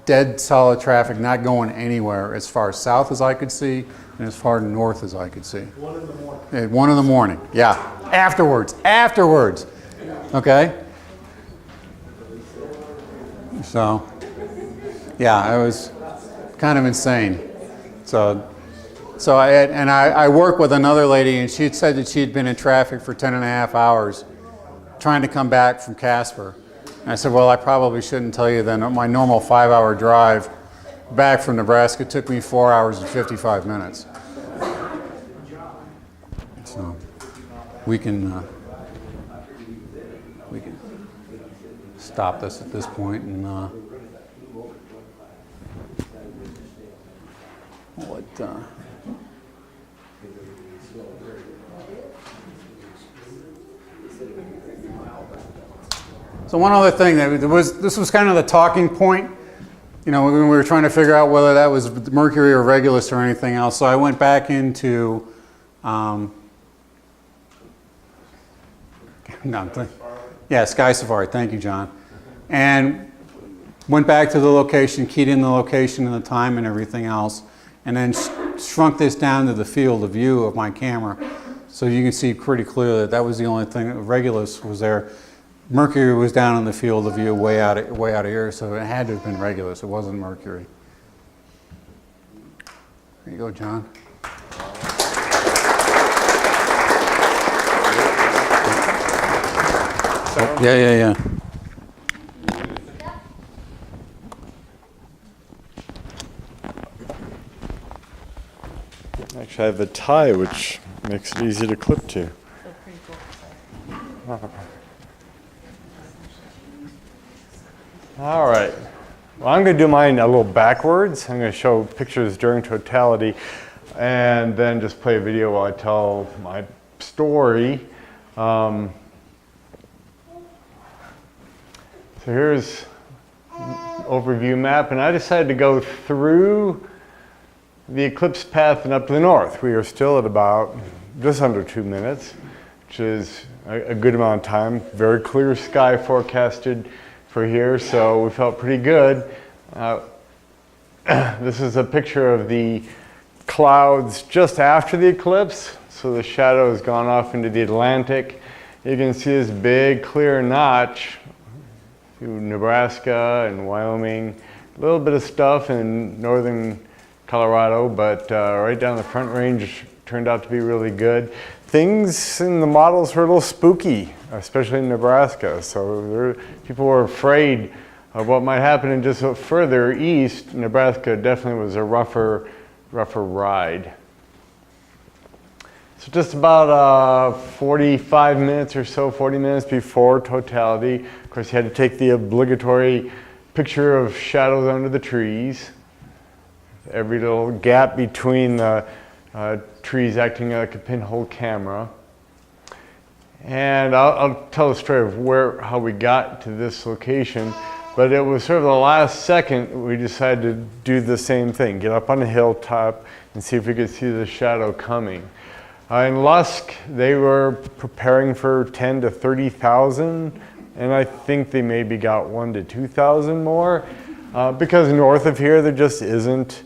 dead solid traffic, not going anywhere as far south as I could see and as far north as I could see. 1 in the morning. At 1 in the morning, yeah. Afterwards. Okay? So, yeah, it was kind of insane. So I work with another lady, and she had said that she had been in traffic for 10.5 hours trying to come back from Casper. And I said, well, I probably shouldn't tell you then. My normal 5-hour drive back from Nebraska took me 4 hours and 55 minutes. So we can stop this at this point and So one other thing, this was kind of the talking point, when we were trying to figure out whether that was Mercury or Regulus or anything else. So I went back into, Sky Safari, thank you, John. And went back to the location, keyed in the location and the time and everything else, and then shrunk this down to the field of view of my camera. So you can see pretty clearly that was the only thing. Regulus was there. Mercury was down in the field of view way out of here, so it had to have been Regulus. It wasn't Mercury. There you go, John. Yeah. Actually, I have a tie, which makes it easy to clip to. All right. Well, I'm going to do mine a little backwards. I'm going to show pictures during totality and then just play a video while I tell my story. So here's an overview map, and I decided to go through the eclipse path and up to the north. We are still at about just under 2 minutes, which is a good amount of time. Very clear sky forecasted for here, so we felt pretty good. This is a picture of the clouds just after the eclipse. So the shadow has gone off into the Atlantic. You can see this big clear notch through Nebraska and Wyoming. A little bit of stuff in northern Colorado, but right down the Front Range turned out to be really good. Things in the models were a little spooky, especially in Nebraska. So people were afraid of what might happen. And just further east, Nebraska definitely was a rougher ride. So just about 45 minutes or so, 40 minutes before totality. Of course, you had to take the obligatory picture of shadows under the trees. Every little gap between the trees acting like a pinhole camera. And I'll tell the story of how we got to this location. But it was sort of the last second we decided to do the same thing, get up on the hilltop and see if we could see the shadow coming. In Lusk, they were preparing for 10 to 30,000, and I think they maybe got 1,000 to 2,000 more, because north of here there just isn't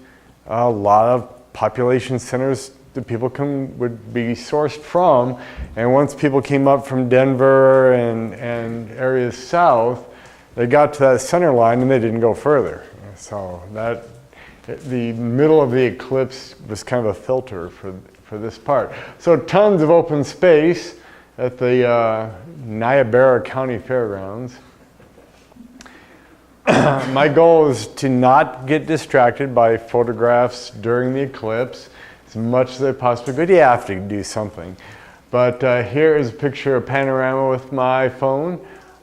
a lot of population centers that people would be sourced from. And once people came up from Denver and areas south, they got to that center line and they didn't go further. So the middle of the eclipse was kind of a filter for this part. So tons of open space at the Niobrara County Fairgrounds. My goal is to not get distracted by photographs during the eclipse as much as I possibly could. You have to do something. But here is a picture of panorama with my phone.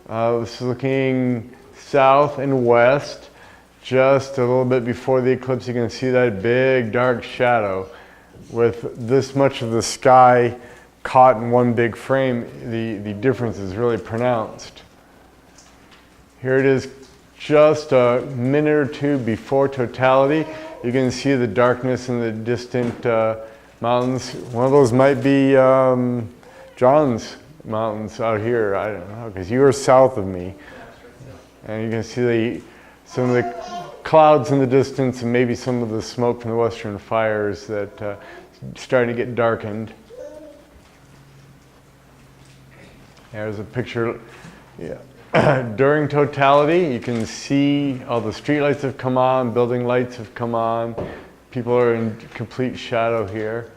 This is looking south and west. Just a little bit before the eclipse, you can see that big dark shadow. With this much of the sky caught in one big frame, the difference is really pronounced. Here it is just a minute or two before totality. You can see the darkness in the distant mountains. One of those might be John's mountains out here. I don't know, because you were south of me. And you can see some of the clouds in the distance and maybe some of the smoke from the western fires that starting to get darkened. There's a picture. Yeah. During totality, you can see all the street lights have come on, building lights have come on. People are in complete shadow here.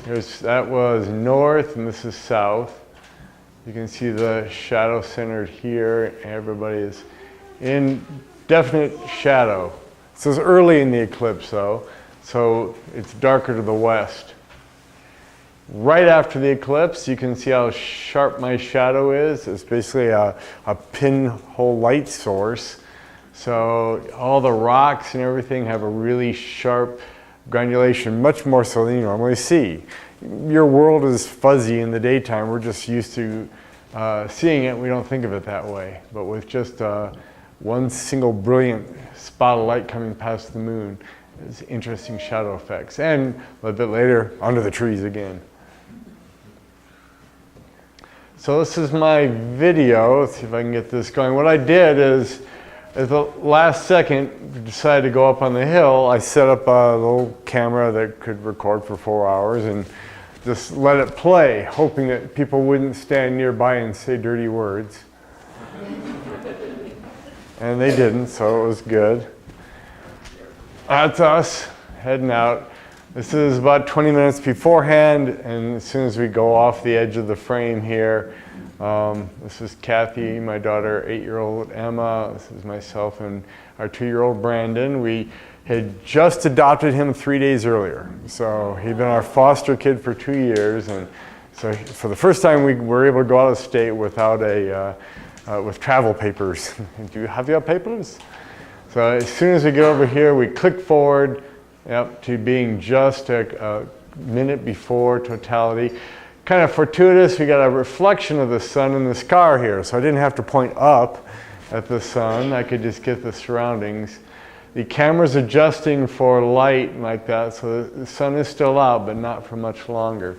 That was north and this is south. You can see the shadow centered here. Everybody is in definite shadow. This is early in the eclipse though, so it's darker to the west. Right after the eclipse, you can see how sharp my shadow is. It's basically a pinhole light source. So all the rocks and everything have a really sharp granulation, much more so than you normally see. Your world is fuzzy in the daytime. We're just used to seeing it. We don't think of it that way. But with just one single brilliant spot of light coming past the moon, it's interesting shadow effects. And a little bit later, under the trees again. So this is my video. Let's see if I can get this going. What I did is, at the last second, decided to go up on the hill. I set up a little camera that could record for 4 hours and just let it play, hoping that people wouldn't stand nearby and say dirty words. And they didn't, so it was good. That's us heading out. This is about 20 minutes beforehand, and as soon as we go off the edge of the frame here, this is Kathy, my daughter, 8-year-old Emma. This is myself and our 2-year-old Brandon. We had just adopted him 3 days earlier. So he'd been our foster kid for 2 years, and so for the first time we were able to go out of state without with travel papers. Do you have your papers? So as soon as we get over here, we click forward to being just a minute before totality. Kind of fortuitous, we got a reflection of the sun in this car here, so I didn't have to point up at the sun. I could just get the surroundings. The camera's adjusting for light like that, so the sun is still out, but not for much longer.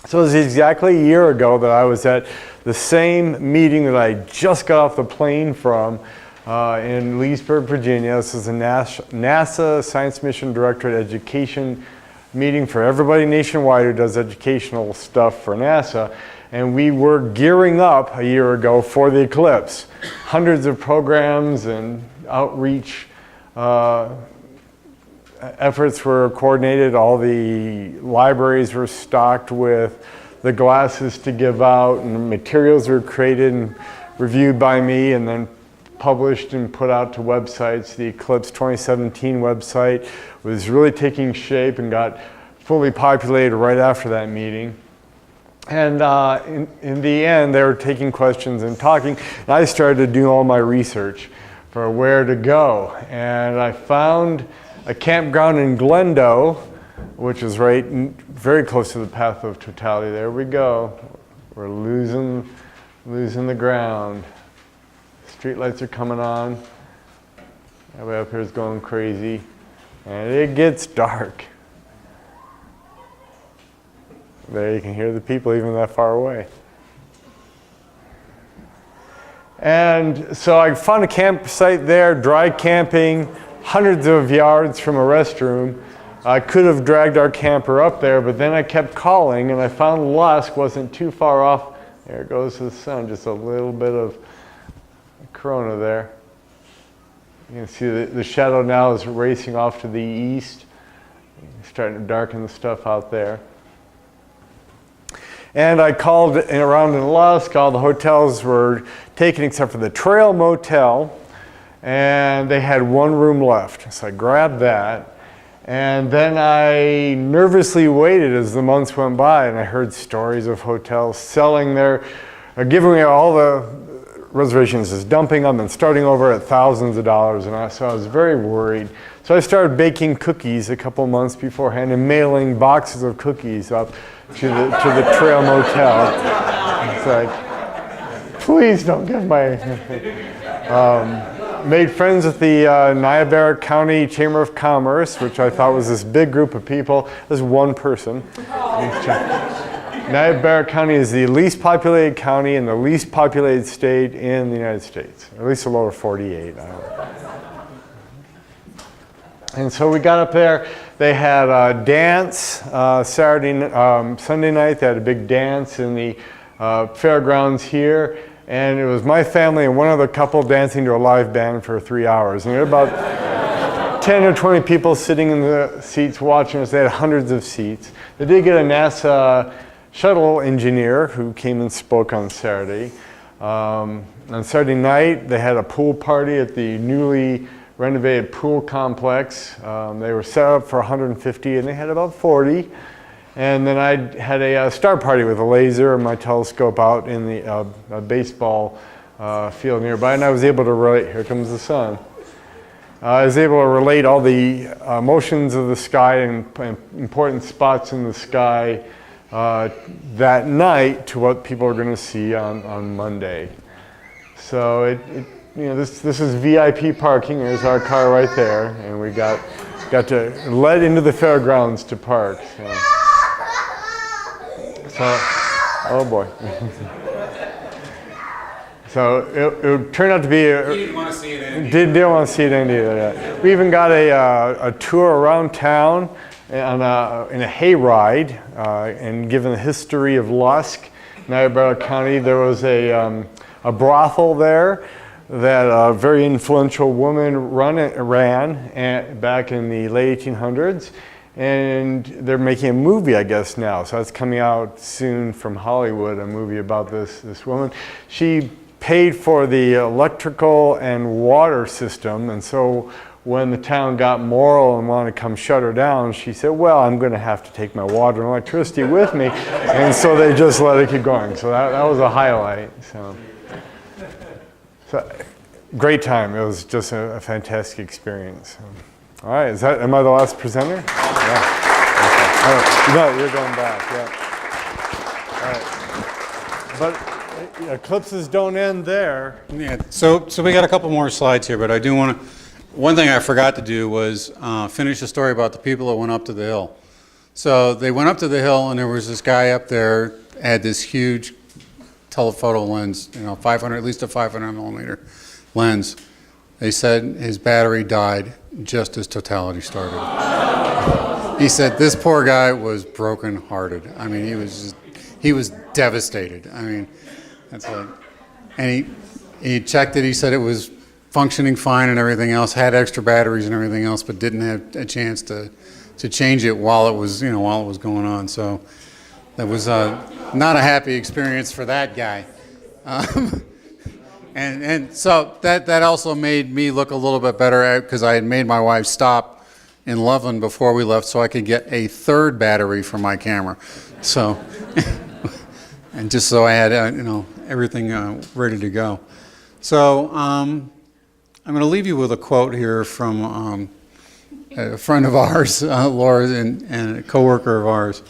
So it was exactly a year ago that I was at the same meeting that I just got off the plane from in Leesburg, Virginia. This is a NASA Science Mission Directorate Education meeting for everybody nationwide who does educational stuff for NASA. And we were gearing up a year ago for the eclipse. Hundreds of programs and outreach efforts were coordinated. All the libraries were stocked with the glasses to give out, and materials were created and reviewed by me and then published and put out to websites. The Eclipse 2017 website was really taking shape and got fully populated right after that meeting. And in the end, they were taking questions and talking, and I started to do all my research for where to go. And I found a campground in Glendo, which is right very close to the path of totality. There we go. We're losing the ground. Street lights are coming on. Everybody up here is going crazy. And it gets dark. There you can hear the people even that far away. And so I found a campsite there, dry camping, hundreds of yards from a restroom. I could have dragged our camper up there, but then I kept calling and I found Lusk wasn't too far off. There goes the sun, just a little bit of corona there. You can see the shadow now is racing off to the east. It's starting to darken the stuff out there. And I called around in Lusk. All the hotels were taken except for the Trail Motel, and they had one room left. So I grabbed that, and then I nervously waited as the months went by, and I heard stories of hotels selling giving away all the reservations, as dumping them and starting over at thousands of dollars, and so I was very worried. So I started baking cookies a couple months beforehand and mailing boxes of cookies up to the Trail Motel. It's like, please don't give my... made friends with the Niobrara County Chamber of Commerce, which I thought was this big group of people. There's one person. Niobrara County is the least populated county and the least populated state in the United States, at least the lower 48. And so we got up there. They had a dance Sunday night. They had a big dance in the fairgrounds here. And it was my family and one other couple dancing to a live band for 3 hours. And there were about 10 or 20 people sitting in the seats watching us. They had hundreds of seats. They did get a NASA shuttle engineer who came and spoke on Saturday. On Saturday night, they had a pool party at the newly renovated pool complex. They were set up for 150 and they had about 40. And then I had a star party with a laser and my telescope out in the baseball field nearby, and I was able to relate, here comes the sun. I was able to relate all the motions of the sky and important spots in the sky that night to what people are going to see on Monday. So this is VIP parking. There's our car right there, and we got to let into the fairgrounds to park. So oh boy. So it turned out to be. He didn't want to see it end. Didn't want to see it end either. Yeah. We even got a tour around town in a hayride, and given the history of Lusk, Niobrara County, there was a brothel there that a very influential woman ran back in the late 1800s. And they're making a movie, I guess, now. So that's coming out soon from Hollywood, a movie about this woman. She paid for the electrical and water system, and so when the town got moral and wanted to come shut her down, she said, well, I'm going to have to take my water and electricity with me. And so they just let it keep going. So that was a highlight. So great time. It was just a fantastic experience. All right, am I the last presenter? Yeah. Okay. No, you're going back, yeah. All right. But eclipses don't end there. Yeah, so we got a couple more slides here, but I do want to, one thing I forgot to do was finish the story about the people that went up to the hill. So they went up to the hill and there was this guy up there, had this huge telephoto lens, at least a 500 millimeter lens. They said his battery died just as totality started. He said this poor guy was broken-hearted. I mean, he was devastated. I mean, that's like, and he checked it. He said it was functioning fine and everything else, had extra batteries and everything else, but didn't have a chance to change it while it was, while it was going on. So that was not a happy experience for that guy. And so that also made me look a little bit better because I had made my wife stop in Loveland before we left so I could get a third battery for my camera. So, and just so I had, everything ready to go. So I'm going to leave you with a quote here from a friend of ours, Laura, and a coworker of ours.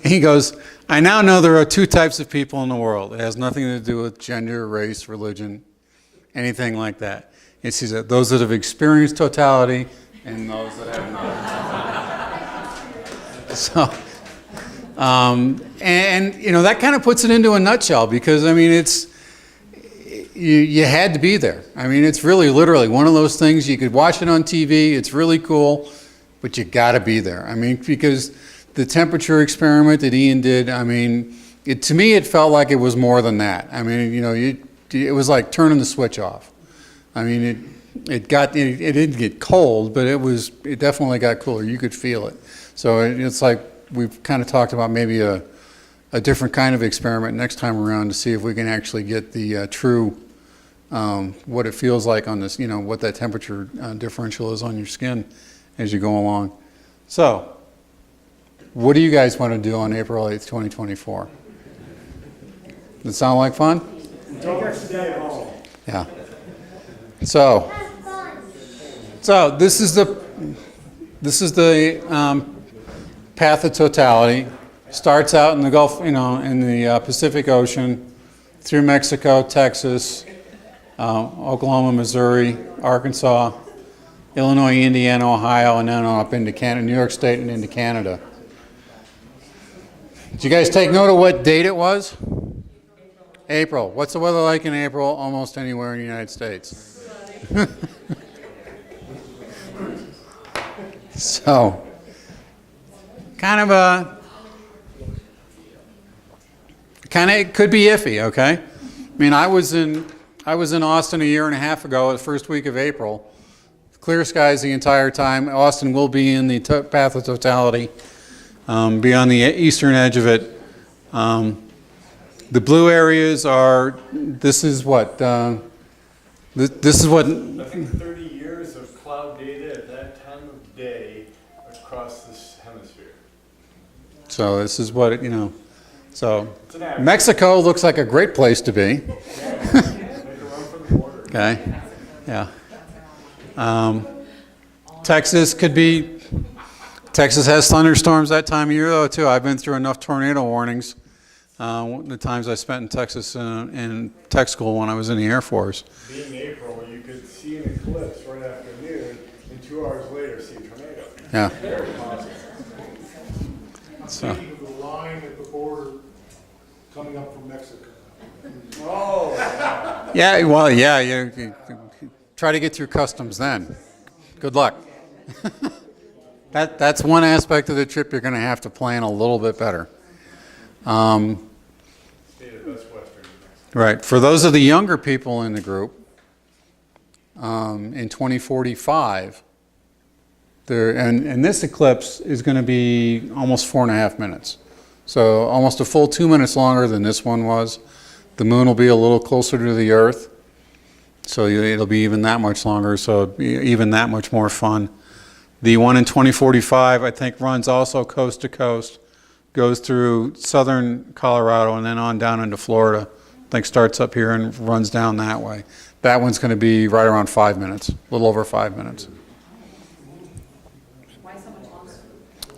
He goes, "I now know there are two types of people in the world. It has nothing to do with gender, race, religion, anything like that. He says those that have experienced totality and those that have not." So, that kind of puts it into a nutshell because, you had to be there. It's really literally one of those things, you could watch it on TV, it's really cool, but you got to be there. Because the temperature experiment that Ian did, to me it felt like it was more than that. It was like turning the switch off. It didn't get cold, but it definitely got cooler. You could feel it. So it's like we've kind of talked about maybe a different kind of experiment next time around to see if we can actually get the true what it feels like on this, what that temperature differential is on your skin as you go along. So, what do you guys want to do on April 8th, 2024? Does it sound like fun? Yeah. So this is the path of totality. Starts out in the Gulf, in the Pacific Ocean, through Mexico, Texas, Oklahoma, Missouri, Arkansas, Illinois, Indiana, Ohio, and then up into Canada, New York State, and into Canada. Did you guys take note of what date it was? April. What's the weather like in April almost anywhere in the United States? So, it could be iffy, okay? I was in Austin a year and a half ago, the first week of April. Clear skies the entire time. Austin will be in the path of totality, be on the eastern edge of it. The blue areas are, this is what? This is what? I think 30 years of cloud data at that time of day across this hemisphere. So this is what, so Mexico looks like a great place to be. Okay, yeah. Texas has thunderstorms that time of year though too. I've been through enough tornado warnings the times I spent in Texas in tech school when I was in the Air Force. Being April, you could see an eclipse right after noon, and 2 hours later see a tornado. Yeah. Very possible. So. The line at the border coming up from Mexico. Oh. Yeah, well, yeah, you try to get through customs then. Good luck. That's one aspect of the trip you're going to have to plan a little bit better. Right. For those of the younger people in the group, in 2045, and this eclipse is going to be almost 4.5 minutes. So almost a full 2 minutes longer than this one was. The moon will be a little closer to the Earth, so it'll be even that much longer, so even that much more fun. The one in 2045, I think, runs also coast to coast, goes through southern Colorado and then on down into Florida. I think starts up here and runs down that way. That one's going to be right around 5 minutes, a little over 5 minutes. Why so much longer?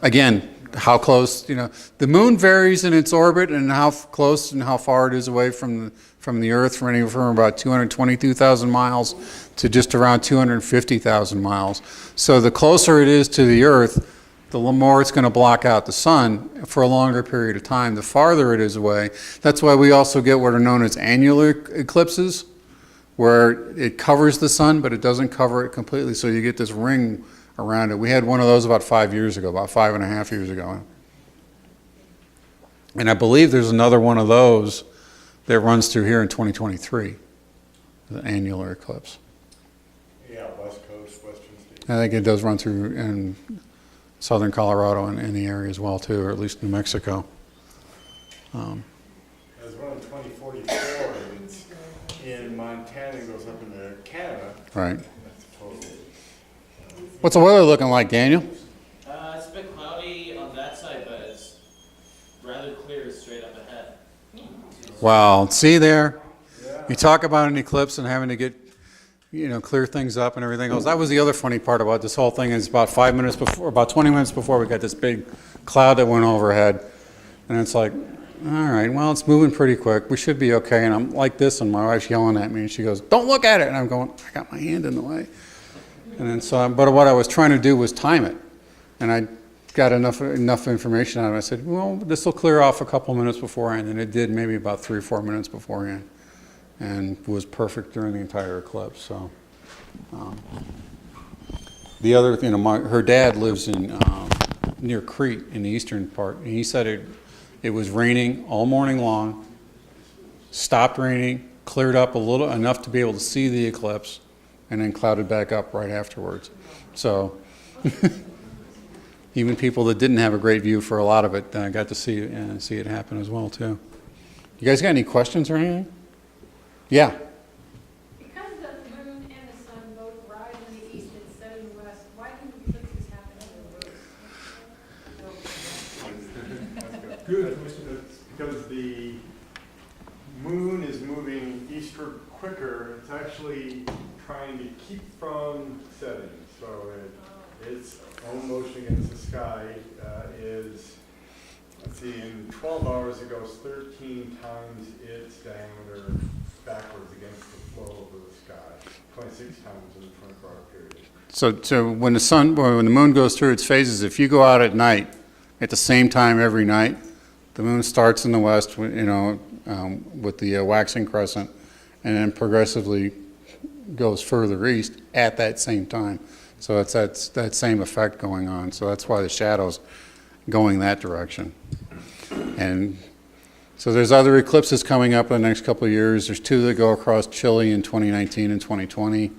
Again, how close, the moon varies in its orbit and how close and how far it is away from the Earth, from anywhere from about 222,000 miles to just around 250,000 miles. So the closer it is to the Earth, the more it's going to block out the sun for a longer period of time. The farther it is away, that's why we also get what are known as annular eclipses, where it covers the sun, but it doesn't cover it completely, so you get this ring around it. We had one of those about 5 years ago, about 5.5 years ago. And I believe there's another one of those that runs through here in 2023. the annular eclipse. Yeah, West Coast, Western states. I think it does run through in southern Colorado and in the area as well too, or at least New Mexico. There's one in 2044, and it's in Montana, and goes up into Canada. Right. That's total. What's the weather looking like, Daniel? It's a bit cloudy on that side, but it's rather clear straight up ahead. Wow, see there? You talk about an eclipse and having to get, clear things up and everything else. That was the other funny part about this whole thing is about 5 minutes before, about 20 minutes before we got this big cloud that went overhead. And it's like, all right, well, it's moving pretty quick. We should be okay. And I'm like this, and my wife's yelling at me, and she goes, don't look at it. And I'm going, I got my hand in the way. And then but what I was trying to do was time it. And I got enough information out of it. I said, well, this will clear off a couple minutes beforehand. And it did maybe about 3 or 4 minutes beforehand. And was perfect during the entire eclipse. So the other thing, her dad lives in near Crete in the eastern part. And he said it was raining all morning long, stopped raining, cleared up a little enough to be able to see the eclipse, and then clouded back up right afterwards. So even people that didn't have a great view for a lot of it got to see it happen as well too. You guys got any questions or anything? Yeah. Because the moon and the sun both rise in the east instead of the west, why do eclipses happen in reverse? Good. Because the moon is moving eastward quicker. It's actually trying to keep from setting. So its own motion against the sky is, let's see, in 12 hours it goes 13 times its diameter backwards against the flow of the sky, 26 times in the 24-hour period. So when the moon goes through its phases, if you go out at night at the same time every night, the moon starts in the west, with the waxing crescent, and then progressively goes further east at that same time. So it's that same effect going on. So that's why the shadow's going that direction. And so there's other eclipses coming up in the next couple of years. There's 2 that go across Chile in 2019 and 2020.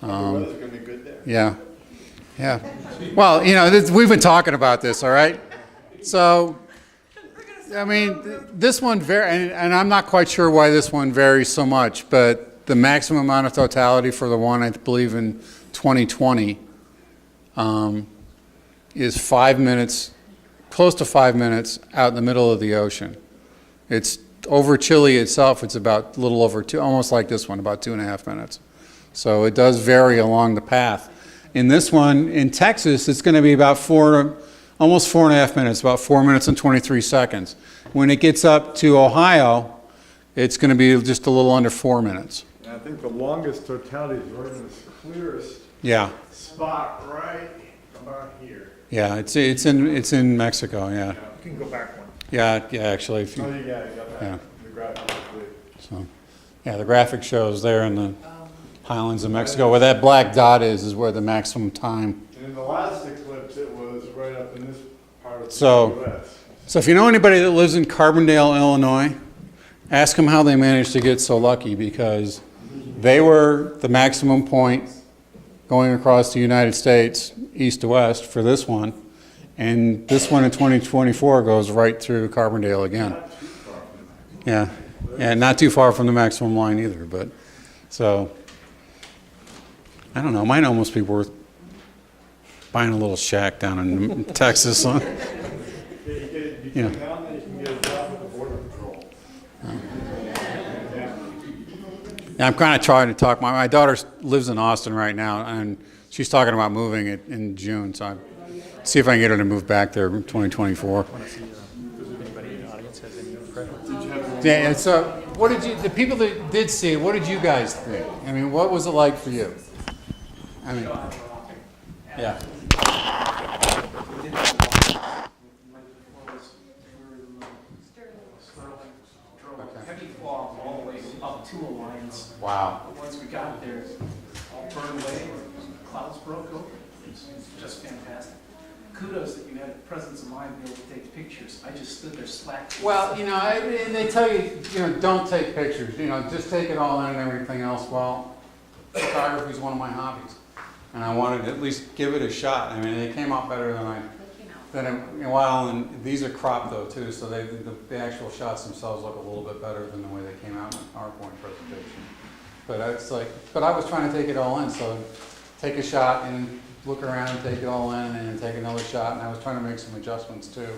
The weather's going to be good there. Yeah. Yeah. Well, we've been talking about this, all right? So, I mean, this one, and I'm not quite sure why this one varies so much, but the maximum amount of totality for the one, I believe, in 2020 is 5 minutes, close to 5 minutes out in the middle of the ocean. It's over Chile itself, it's about a little over 2, almost like this one, about 2.5 minutes. So it does vary along the path. In this one, in Texas, it's going to be about almost 4.5 minutes, about 4 minutes and 23 seconds. When it gets up to Ohio, it's going to be just a little under 4 minutes. And I think the longest totality is right in this clearest spot right about here. Yeah, it's in Mexico. Yeah. You can go back one. Yeah. Actually. You got that. Yeah. The graphic. So, yeah, the graphic shows there in the highlands of Mexico where that black dot is where the maximum time. And in the last eclipse, it was right up in this part of the U.S. So if you know anybody that lives in Carbondale, Illinois, ask them how they managed to get so lucky, because they were the maximum point going across the United States east to west for this one, and this one in 2024 goes right through Carbondale again. Yeah, not too far from the maximum line either, but so I don't know, might almost be worth buying a little shack down in Texas. Huh? Yeah. Now you can get a job with the Border Patrol. Yeah, I'm kind of trying to talk. My daughter lives in Austin right now, and she's talking about moving it in June. So I see if I can get her to move back there in 2024. Anybody in the audience has any preference? Yeah. And so, what did the people that did see it? What did you guys think? I mean, what was it like for you? I mean, yeah. Heavy fog all the way up to Alliance. Wow. But once we got there, all burned away, clouds broke open. It's just fantastic. kudos that you had the presence of mind to be able to take pictures. I just stood there slack. Well, you know, they tell you, you know, don't take pictures, you know, just take it all in and everything else. Well, photography is one of my hobbies, and I wanted to at least give it a shot. I mean, it came out better and these are cropped though too, so the actual shots themselves look a little bit better than the way they came out in the PowerPoint presentation. But it's like, but I was trying to take it all in, so take a shot and look around, take it all in, and then take another shot. And I was trying to make some adjustments too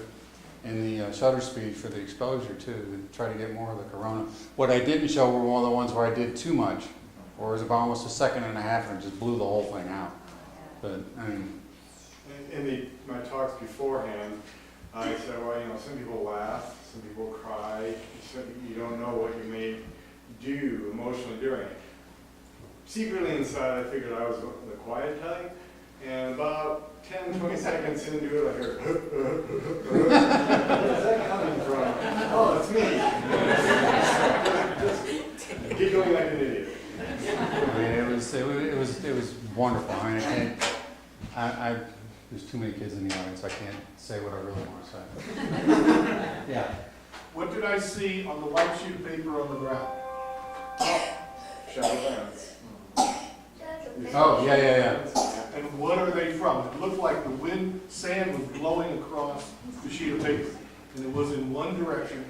in the shutter speed for the exposure too, to try to get more of the corona. What I didn't show were one of the ones where I did too much, or it was about almost a second and a half and it just blew the whole thing out. But I mean, in my talks beforehand, I said, well, you know, some people laugh, some people cry, so you don't know what you may do emotionally during it. Secretly inside, I figured I was the quiet type, and about 10, 20 seconds into it, I heard, where's that coming from? Oh, it's me. Just giggling like an idiot. I mean, it was wonderful. I mean, there's too many kids in the audience. I can't say what I really want to say. Yeah. What did I see on the white sheet of paper on the ground? Shadow bands. Oh, yeah. And what are they from? It looked like the wind, sand was blowing across the sheet of paper, and it was in one direction.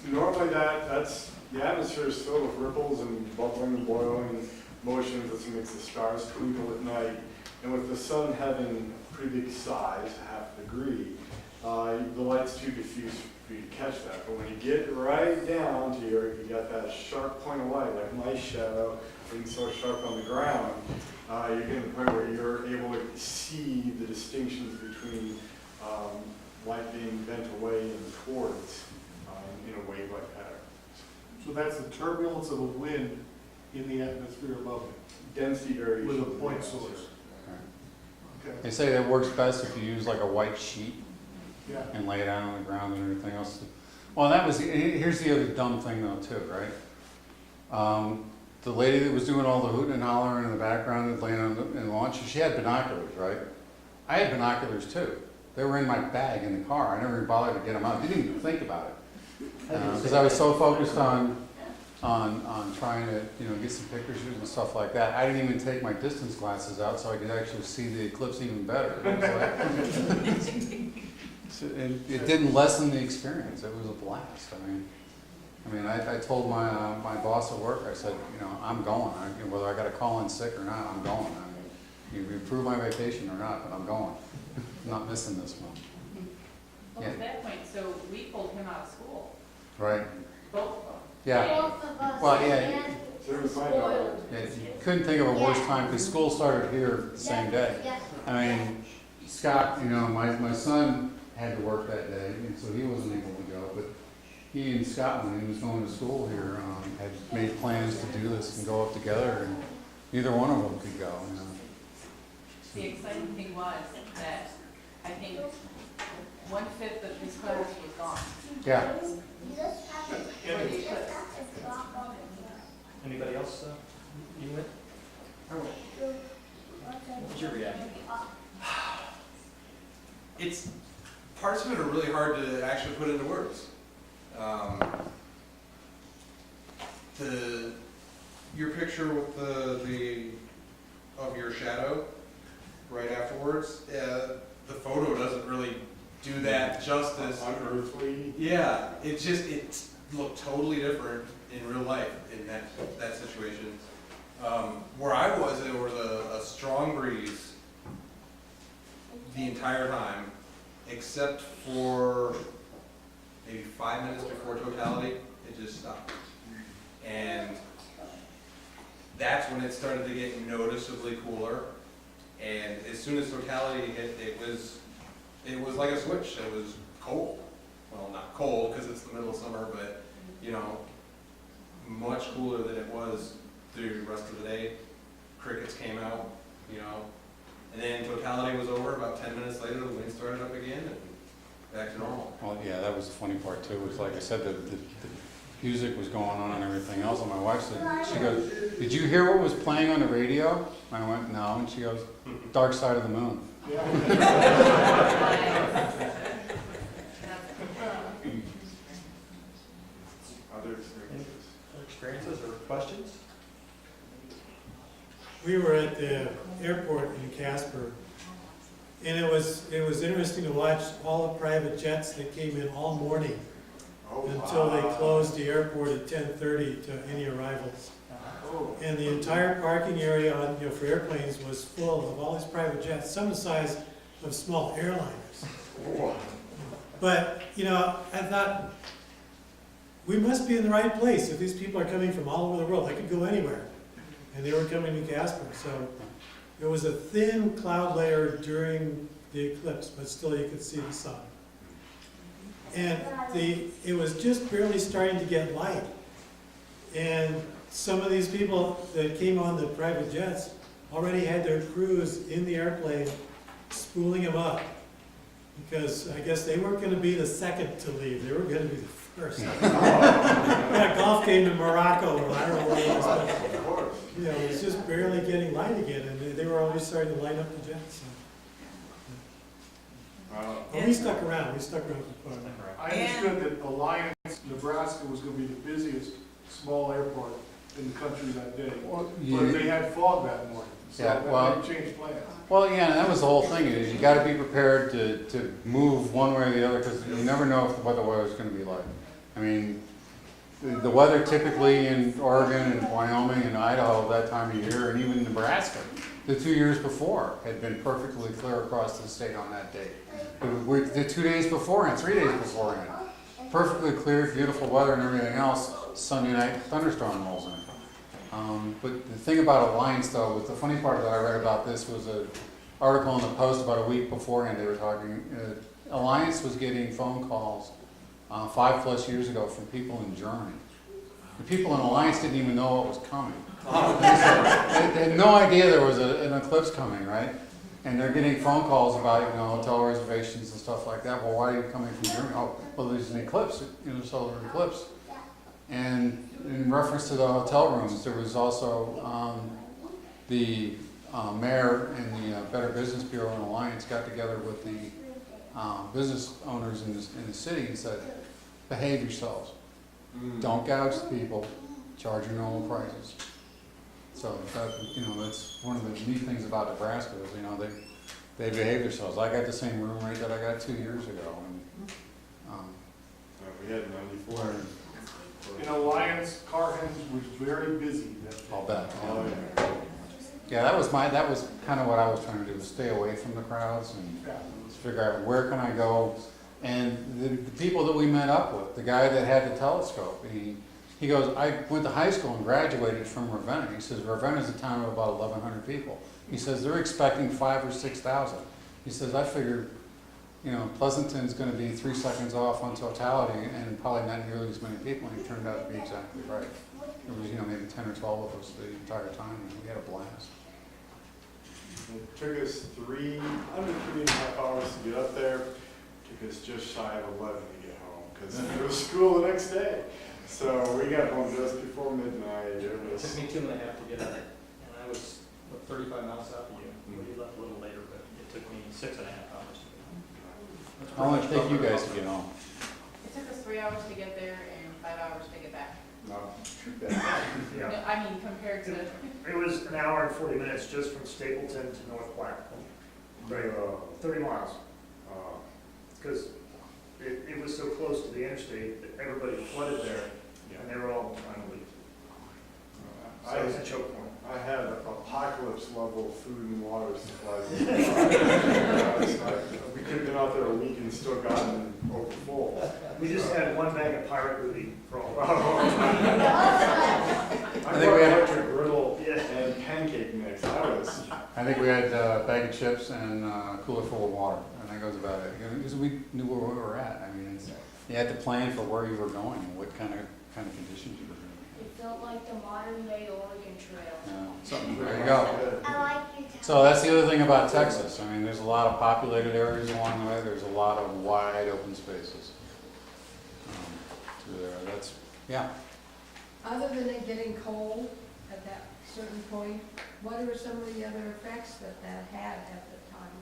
Normally that's, the atmosphere is filled with ripples and bubbling and boiling motions that makes the stars twinkle at night. And with the sun having a pretty big size, half a degree, the light's too diffuse for you to catch that. But when you get right down to you got that sharp point of light, like my shadow being so sharp on the ground, you're getting to the point where you're able to see the distinctions between light being bent away and towards in a wave-like pattern. So that's the turbulence of a wind in the atmosphere above it. Density variation. With a point source. Okay. They say that works best if you use like a white sheet Yeah. and lay it out on the ground and everything else. Well, here's the other dumb thing though too, right? The lady that was doing all the hooting and hollering in the background laying in launch, she had binoculars, right? I had binoculars too. They were in my bag in the car. I never even bothered to get them out. Didn't even think about it. Because I was so focused on trying to, you know, get some pictures and stuff like that. I didn't even take my distance glasses out so I could actually see the eclipse even better. It didn't lessen the experience. It was a blast. I mean, I told my boss at work, I said, you know, I'm going. Whether I got to call in sick or not, I'm going. I mean, you approve my vacation or not, but I'm going. I'm not missing this one. Well, at that point, so we pulled him out of school. Right. Both of them. Yeah. Both of us. Well, yeah. And So it was my daughter. Yeah, you couldn't think of a worse time because school started here the same day. Yeah. I mean, Scott, you know, my son had to work that day, and so he wasn't able to go. But he and Scott, when he was going to school here, had made plans to do this and go up together, and neither one of them could go. You know. The exciting thing was that I think 1/5 of his class was gone. Yeah. For the eclipse. Anybody else? You went? What was your reaction? It's, parts of it are really hard to actually put into words. Your picture with the of your shadow right afterwards, the photo doesn't really do that justice. Unearthly. Yeah, it looked totally different in real life in that situation. Where I was, there was a strong breeze the entire time, except for maybe 5 minutes before totality, it just stopped. And that's when it started to get noticeably cooler. And as soon as totality hit, it was like a switch. It was cold. Well, not cold because it's the middle of summer, but you know, much cooler than it was through the rest of the day. Crickets came out, you know, and then totality was over. About 10 minutes later, the wind started up again and back to normal. Well, yeah, that was the funny part too. Was like I said, the music was going on and everything else. And my wife said, she goes, "Did you hear what was playing on the radio?" And I went, "No." And she goes, "Dark Side of the Moon." Other experiences? Experiences or questions? We were at the airport in Casper, and it was interesting to watch all the private jets that came in all morning until they closed the airport at 10:30 to any arrivals. And the entire parking area on, for airplanes was full of all these private jets, some the size of small airliners. But, I thought, we must be in the right place if these people are coming from all over the world. They could go anywhere. And they were coming to Casper. So it was a thin cloud layer during the eclipse, but still you could see the sun. And it was just barely starting to get light. And some of these people that came on the private jets already had their crews in the airplane spooling them up. Because I guess they weren't going to be the second to leave. They were going to be the first. Yeah, golf game in Morocco, or I don't know what it was. But, it was just barely getting light again, and they were already starting to light up the jets. So. But we stuck around. We stuck around for quite a while. I understood that Alliance, Nebraska was going to be the busiest small airport in the country that day. But they had fog that morning, so that changed plans. Well, yeah, and that was the whole thing, is you gotta be prepared to move one way or the other, because you never know what the weather's gonna be like. I mean, the weather typically in Oregon and Wyoming and Idaho that time of year, and even Nebraska, the 2 years before, had been perfectly clear across the state on that day. The 2 days beforehand, 3 days beforehand, perfectly clear, beautiful weather and everything else. Sunday night, thunderstorm rolls in. But the thing about Alliance, though, was the funny part that I read about this was an article in the Post about a week beforehand. They were talking, Alliance was getting phone calls 5+ years ago from people in Germany. The people in Alliance didn't even know what was coming. They had no idea there was an eclipse coming, right? And they're getting phone calls about, hotel reservations and stuff like that. Well, why are you coming from Germany? Oh, well, there's an eclipse, solar eclipse. And in reference to the hotel rooms, there was also the mayor and the Better Business Bureau and Alliance got together with the business owners in the city and said, behave yourselves. Don't gouge the people, charge your normal prices. So that's one of the neat things about Nebraska is, they behave themselves. I got the same room rate that I got 2 years ago. And, we had 94. In Alliance, Carhens was very busy that day. I'll bet. Yeah, that was kind of what I was trying to do, was stay away from the crowds and figure out where can I go. And the people that we met up with, the guy that had the telescope, he goes, I went to high school and graduated from Ravenna. He says, Ravenna is a town of about 1,100 people. He says, they're expecting 5,000 or 6,000. He says, I figured, Pleasanton's going to be 3 seconds off on totality and probably not nearly as many people, and he turned out to be exactly right. There was, maybe 10 or 12 of us the entire time, and we had a blast. It took us under 3.5 hours to get up there. It took us just shy of 11 to get home, because there was school the next day. So we got home just before midnight. It took me 2.5 to get out, and I was 35 miles south of you. We left a little later, but it took me 6.5 hours. How long did it take you guys to get home? It took us 3 hours to get there and 5 hours to get back. Not too bad. Yeah. I mean, compared to. It was an hour and 40 minutes just from Stapleton to North Platte. 30 miles. Because it was so close to the interstate that everybody flooded there, and they were all trying to leave. So it was a choke point. I had apocalypse level food and water supplies. We could have been out there a week and still gotten over full. We just had one bag of pirate booty for all of us. I think we had electric griddle and pancake mix. I think we had a bag of chips and a cooler full of water, and that goes about it. Because we knew where we were at. I mean, you had to plan for where you were going and what kind of conditions you were in. It felt like the modern day Oregon Trail. There you go. So that's the other thing about Texas. I mean, there's a lot of populated areas along the way. There's a lot of wide open spaces through there. That's, yeah. Other than it getting cold at that certain point, what are some of the other effects that had at the time?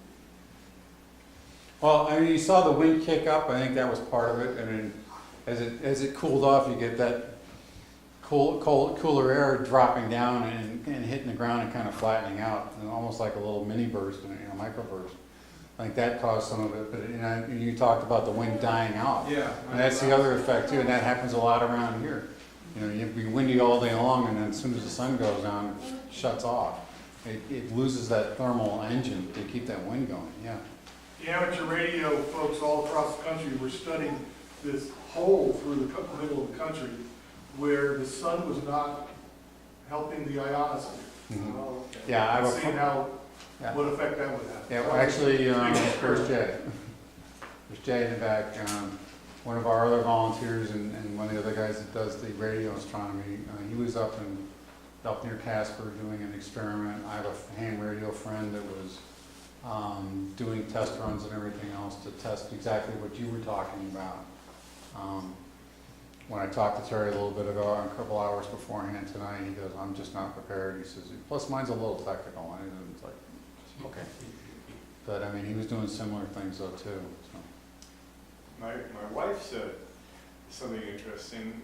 Well, I mean, you saw the wind kick up. I think that was part of it. I mean, as it cooled off, you get that cooler air dropping down and hitting the ground and kind of flattening out, and almost like a little mini burst, microburst. I think that caused some of it. But you talked about the wind dying out. Yeah. And that's the other effect too, and that happens a lot around here. You'd be windy all day long, and then as soon as the sun goes down, it shuts off. It loses that thermal engine to keep that wind going. Yeah. The amateur radio folks all across the country were studying this hole through the middle of the country where the sun was not helping the ionosphere. Mm-hmm. Yeah, I was seeing what effect that would have. Yeah, well, actually, there's Jay. There's Jay in the back. One of our other volunteers and one of the other guys that does the radio astronomy. He was up near Casper doing an experiment. I have a ham radio friend that was doing test runs and everything else to test exactly what you were talking about. When I talked to Terry a little bit ago, a couple hours beforehand tonight, he goes, "I'm just not prepared." He says, "Plus mine's a little technical." And it's like, okay. But I mean, he was doing similar things though too. So. My wife said something interesting,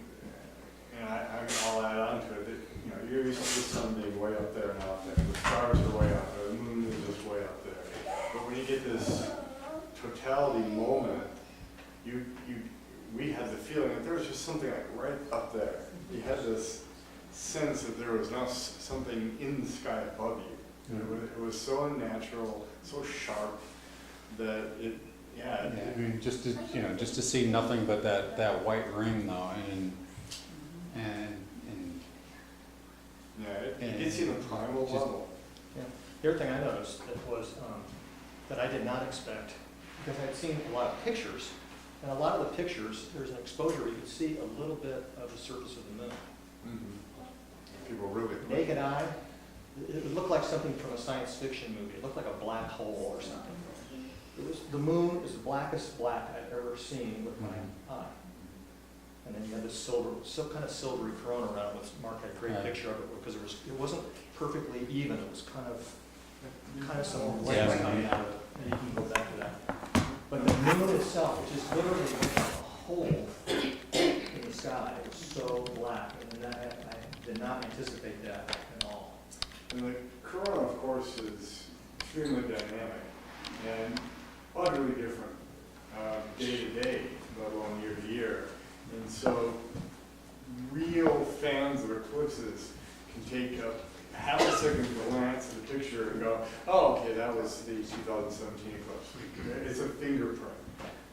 and I'll add on to it. That, you're used to the sun being way up there and out there. The stars are way out there. The moon is just way up there. But when you get this totality moment, we had the feeling that there was just something like right up there. You had this sense that there was now something in the sky above you. It was so unnatural, so sharp that I mean, just to see nothing but that white ring though, it gets you in the primal level. Yeah. The other thing I noticed that I did not expect, because I'd seen a lot of pictures, and a lot of the pictures, there's an exposure where you could see a little bit of the surface of the moon. Mm-hmm. People really naked eye, it looked like something from a science fiction movie. It looked like a black hole or something. The moon is the blackest black I've ever seen with my eye. And then you had this kind of silvery corona around it. Mark had a great picture of it because it wasn't perfectly even. It was kind of some light coming out of it. And you can go back to that. But the moon itself, which is literally a hole in the sky, it was so black. And I did not anticipate that at all. And the corona, of course, is extremely dynamic and utterly different day to day, let alone year to year. And so real fans of eclipses can take a half a second glance at the picture and go, "Oh, okay, that was the 2017 eclipse." It's a fingerprint.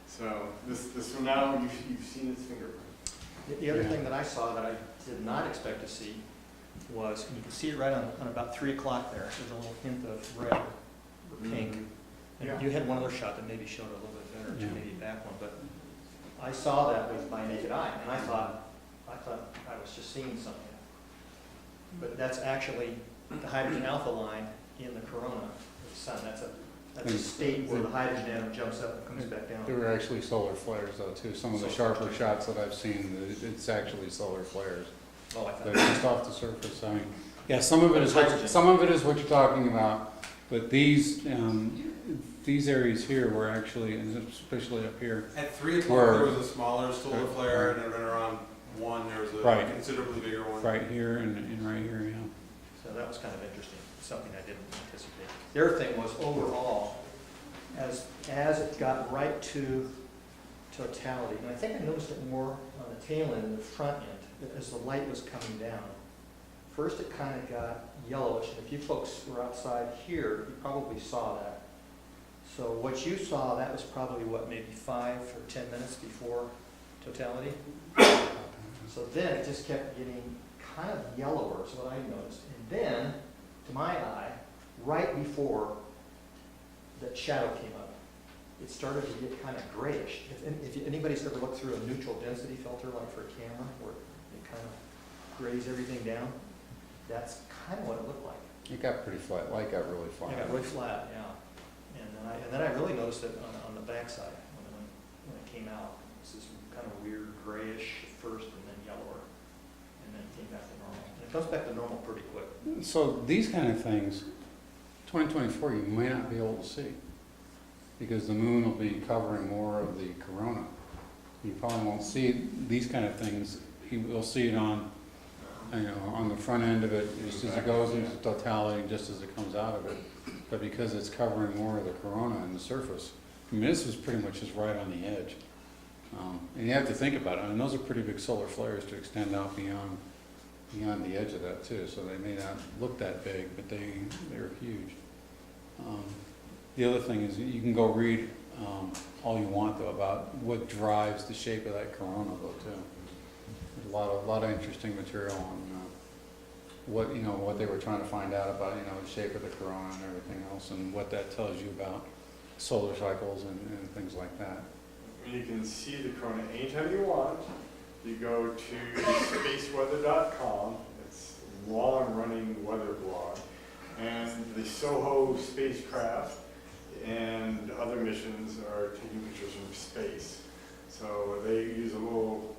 So this from now, you've seen its fingerprint. The other thing that I saw that I did not expect to see was, and you can see it right on about 3 o'clock there, there's a little hint of red or pink. And you had one other shot that maybe showed it a little bit better, which maybe back one, but I saw that with my naked eye, and I thought I was just seeing something. But that's actually the hydrogen alpha line in the corona of the sun. That's a state where the hydrogen atom jumps up and comes back down. There were actually solar flares though too. Some of the sharper shots that I've seen, it's actually solar flares. Oh, I thought. They're just off the surface. I mean, yeah, some of it is what you're talking about, but these areas here were actually, and especially up here. At 3 o'clock there was a smaller solar flare, and then around 1 there was a considerably bigger one. Right here and right here, yeah. So that was kind of interesting, something I didn't anticipate. The other thing was overall, as it got right to totality, and I think I noticed it more on the tail end and the front end, as the light was coming down. First it kind of got yellowish, and if you folks were outside here, you probably saw that. So what you saw, that was probably maybe 5 or 10 minutes before totality. So then it just kept getting kind of yellower is what I noticed. And then, to my eye, right before that shadow came up, it started to get kind of grayish. If anybody's ever looked through a neutral density filter, like for a camera, where it kind of grays everything down, that's kind of what it looked like. It got pretty flat. Light got really flat. It got really flat, yeah. And then I really noticed it on the backside when it came out. It's this kind of weird grayish at first, and then yellower, and then it came back to normal. And it comes back to normal pretty quick. So these kind of things, 2024, you may not be able to see. because the moon will be covering more of the corona. You probably won't see these kind of things. You will see it on, on the front end of it, just as it goes into totality, and just as it comes out of it. But because it's covering more of the corona and the surface, I mean, this was pretty much just right on the edge. And you have to think about it. I mean, those are pretty big solar flares to extend out beyond the edge of that too. So they may not look that big, but they're huge. The other thing is you can go read all you want though about what drives the shape of that corona though too. There's a lot of interesting material on what they were trying to find out about the shape of the corona and everything else, and what that tells you about solar cycles and things like that. You can see the corona anytime you want. You go to spaceweather.com. It's a long-running weather blog, and the SOHO spacecraft and other missions are taking pictures from space. So they use a little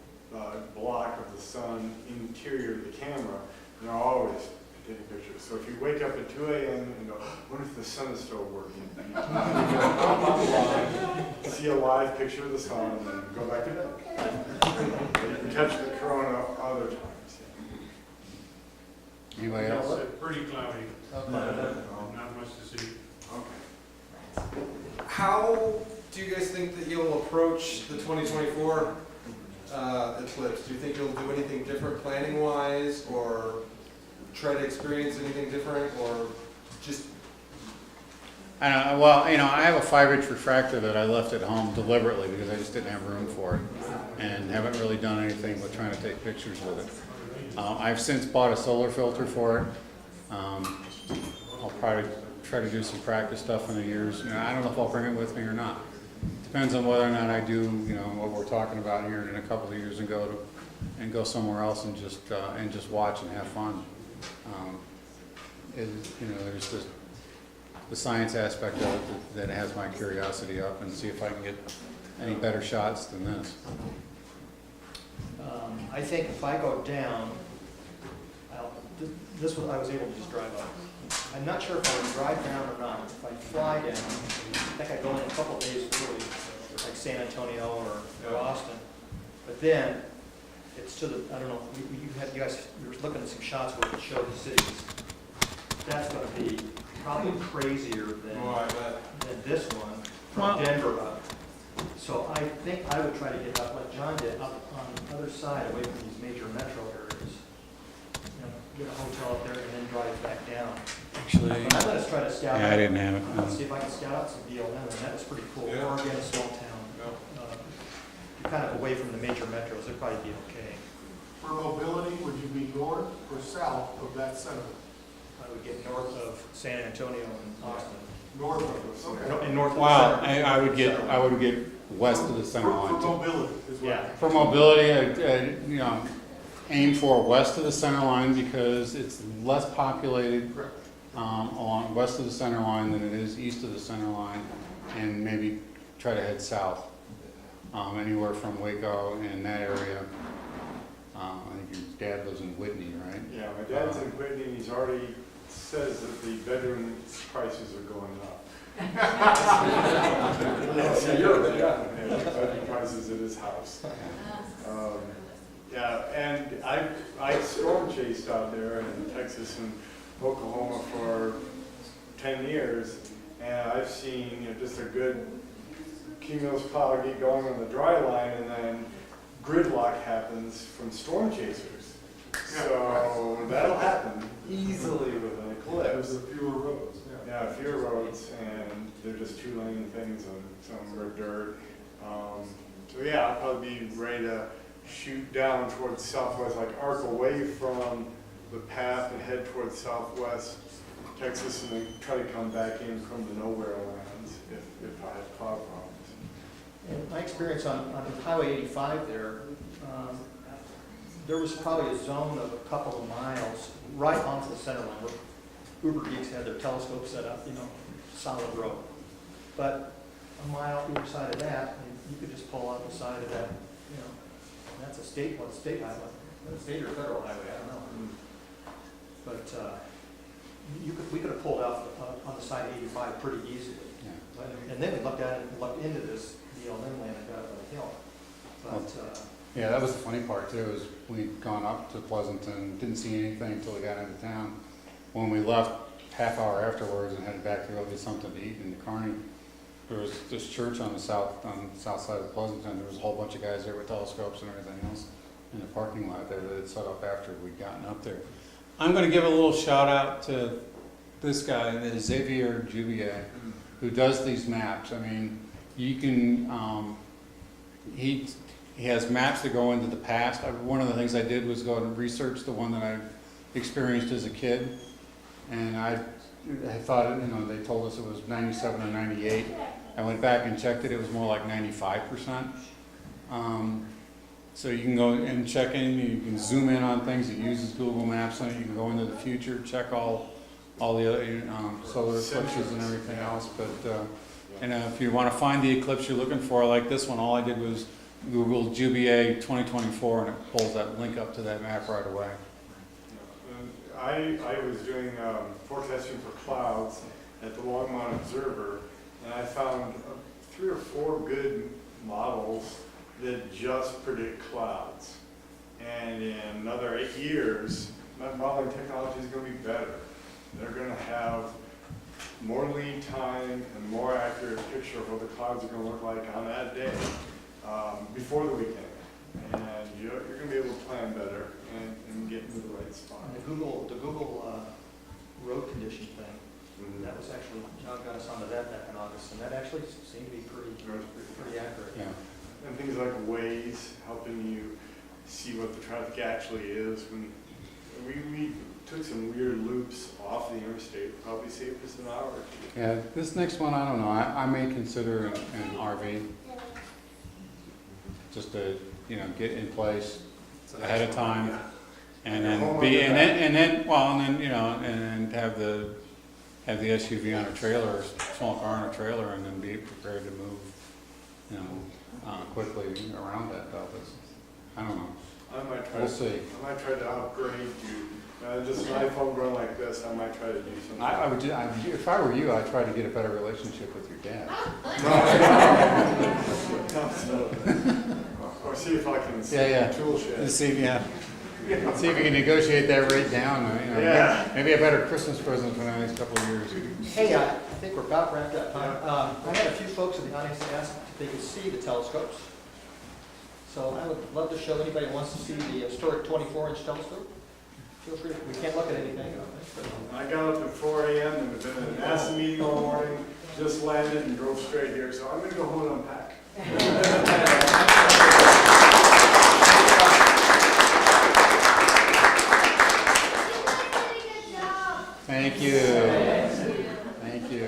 block of the sun interior of the camera, and they're always taking pictures. So if you wake up at 2 a.m. and go, what if the sun is still working? You go online, see a live picture of the sun, and then go back to bed. You can catch the corona other times. Anybody else? It's pretty cloudy. Not much to see. Okay. How do you guys think that you'll approach the 2024 eclipse? Do you think you'll do anything different planning-wise, or try to experience anything different, or just? I have a 5-inch refractor that I left at home deliberately because I just didn't have room for it, and haven't really done anything but trying to take pictures with it. I've since bought a solar filter for it. I'll probably try to do some practice stuff in the years. I don't know if I'll bring it with me or not. Depends on whether or not I do, what we're talking about here in a couple of years and go somewhere else and just watch and have fun. There's the science aspect of it that has my curiosity up, and see if I can get any better shots than this. I think if I go down, I was able to just drive up. I'm not sure if I would drive down or not. If I fly down, I think I'd go in a couple of days early, like San Antonio or Boston. But then, it's to the, I don't know, you guys were looking at some shots where it showed the cities. That's going to be probably crazier than this one from Denver up. So I think I would try to get up like John did, up on the other side, away from these major metro areas. Get a hotel up there and then drive back down. Actually, I'm going to try to scout. Yeah, I didn't have it. No. See if I can scout out some BLM, and that was pretty cool. Yeah. Oregon, a small town. You're kind of away from the major metros, it'd probably be okay. For mobility, would you be north or south of that center? I would get north of San Antonio and Austin. North of us, okay. And north of Wow, the center. I would get west of the center line. For mobility is what. Yeah. For mobility, I aim for west of the center line because it's less populated along west of the center line than it is east of the center line, and maybe try to head south, anywhere from Waco and that area. I think your dad lives in Whitney, right? Yeah, my dad's in Whitney, and he's already says that the bedroom prices are going up. Bedroom prices at his house. And I storm chased out there in Texas and Oklahoma for 10 years, and I've seen just a good cumulus cloud get going on the dry line, and then gridlock happens from storm chasers. So that'll happen easily with an eclipse. There's fewer roads. Yeah, fewer roads, and they're just 2-lane things, and some are dirt. So yeah, I'll probably be ready to shoot down towards southwest, like arc away from the path and head towards southwest Texas, and then try to come back in from the nowhere lands if I have cloud problems. In my experience on Highway 85 there was probably a zone of a couple of miles right onto the center line where Uber geeks had their telescope set up, solid road. But a mile either side of that, you could just pull out the side of that, and that's a state highway, state or federal highway, I don't know. But we could have pulled out on the side of 85 pretty easily. Yeah. And And then we looked at it and looked into this deal, and then landed up on the hill. But, Yeah, that was the funny part too, is we'd gone up to Pleasanton, didn't see anything until we got into town. When we left, half hour afterwards and headed back to go get something to eat in the Kearney, there was this church on the south side of Pleasanton. There was a whole bunch of guys there with telescopes and everything else in the parking lot there that had set up after we'd gotten up there. I'm going to give a little shout out to this guy, Xavier Juvier, who does these maps. I mean, you can, he has maps that go into the past. One of the things I did was go and research the one that I experienced as a kid. And I thought, they told us it was 97 or 98. I went back and checked it, it was more like 95%. So you can go and check in, you can zoom in on things, it uses Google Maps on it, you can go into the future, check all the other solar eclipses and everything else. But if you want to find the eclipse you're looking for, like this one, all I did was Google Jubilee 2024 and it pulls that link up to that map right away. I was doing forecasting for clouds at the Longmont Observer, and I found 3 or 4 good models that just predict clouds. And in another 8 years, that modeling technology is going to be better. They're going to have more lead time and more accurate picture of what the clouds are going to look like on that day before the weekend. And you're going to be able to plan better and get into the right spot. and the Google road condition thing, that was actually, John got us onto that back in August, and that actually seemed to be pretty accurate. Yeah. And things like Waze, helping you see what the traffic actually is. When we took some weird loops off the interstate, probably saved us an hour or 2. Yeah, this next one, I don't know. I may consider an RV, just to get in place ahead of time, and then have the SUV on a trailer, small car on a trailer, and then be prepared to move, quickly around that. I don't know. We'll see. I might try to upgrade you. Just an iPhone going like this, I might try to do something. If I were you, I'd try to get a better relationship with your dad. Or see if I can see Yeah. the tool shed. See if you can negotiate that rate down. Maybe a better Christmas present for the next couple of years. Hey, I think we're about wrapped up time. I had a few folks in the audience ask if they could see the telescopes. So I would love to show anybody who wants to see the historic 24-inch telescope. Feel free. We can't look at anything. I got up at 4 a.m. and was in a NASA meeting all morning, just landed and drove straight here, so I'm going to go home and unpack. Thank you. Thank you.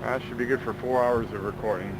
That should be good for 4 hours of recording.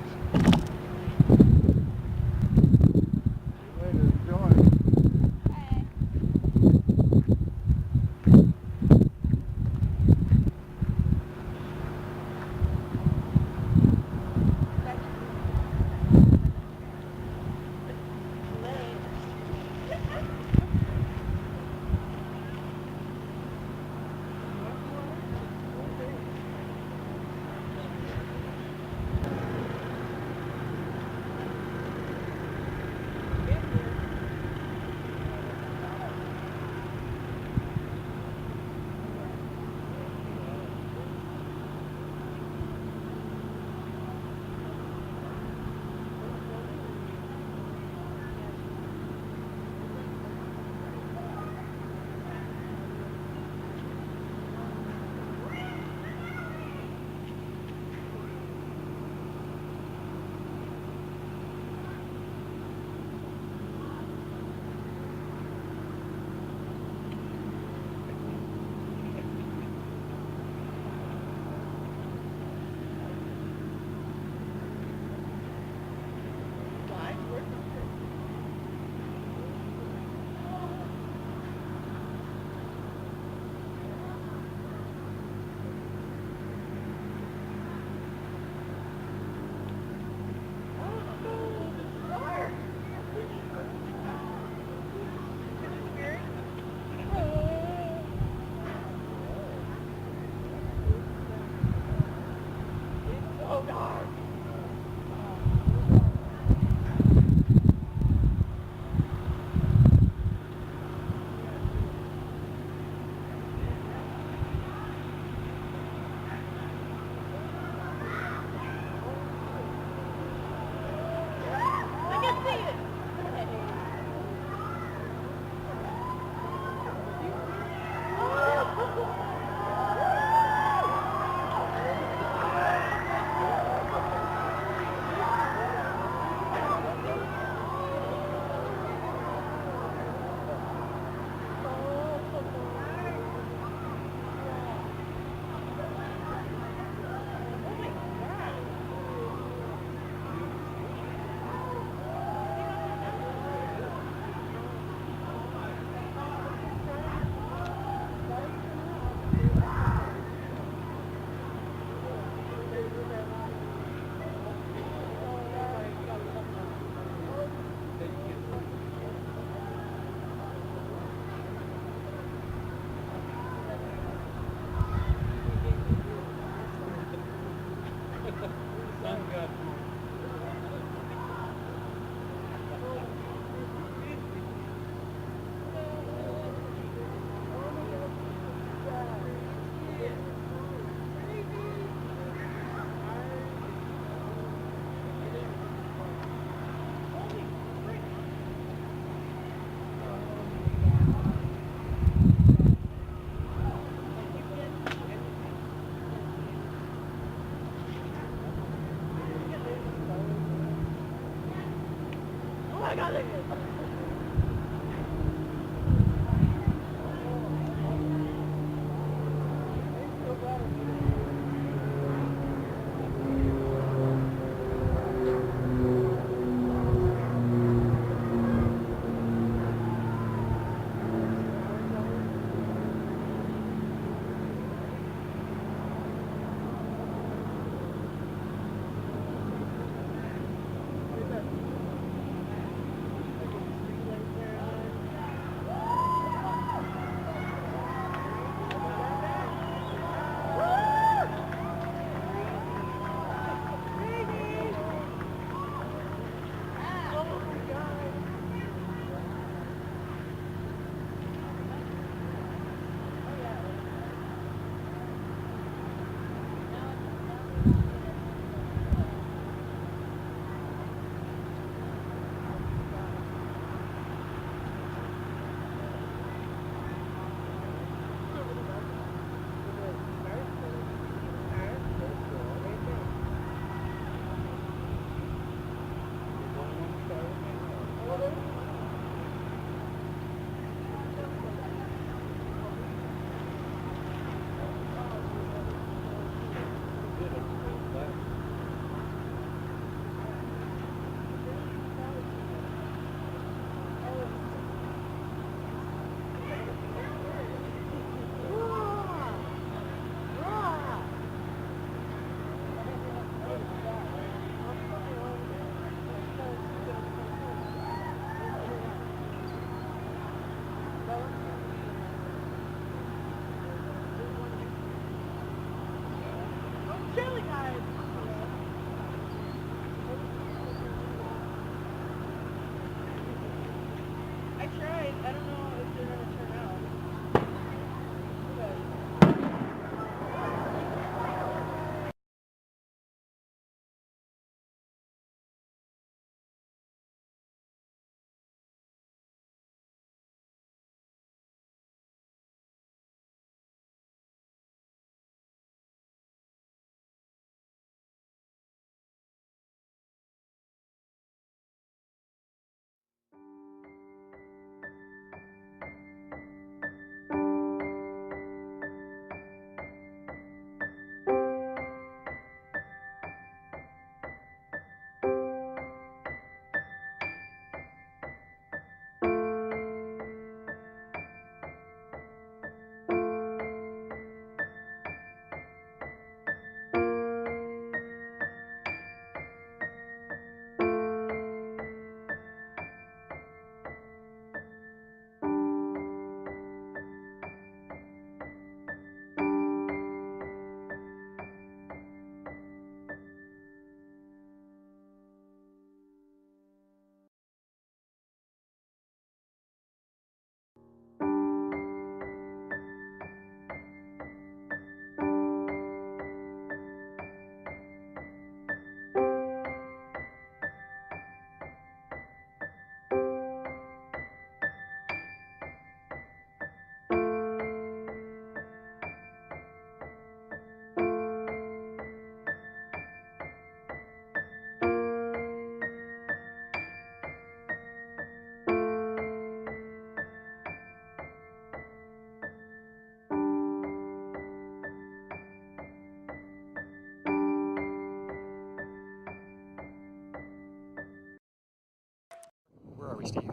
we, Steve?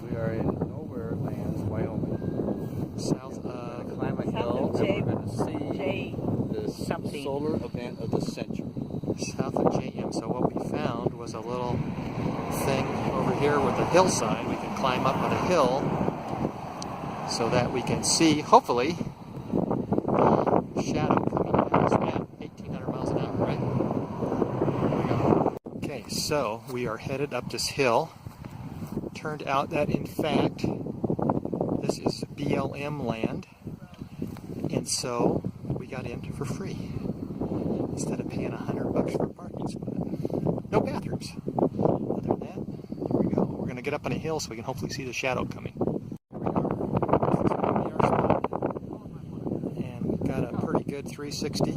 We are in Nowhere Lands, Wyoming. South We're of... gonna climb a hill and we're gonna see the something. solar event of the century. South of JM. So what we found was a little thing over here with a hillside. We can climb up on a hill so that we can see, hopefully, the shadow coming at us at 1,800 miles an hour, right? Okay, so we are headed up this hill. Turned out that, in fact, this is BLM land, and so we got in for free instead of paying $100 for a parking spot. No bathrooms. Other than that, here we go. We're going to get up on a hill so we can hopefully see the shadow coming. Here we are. This is going to be our spot. And we've got a pretty good 360.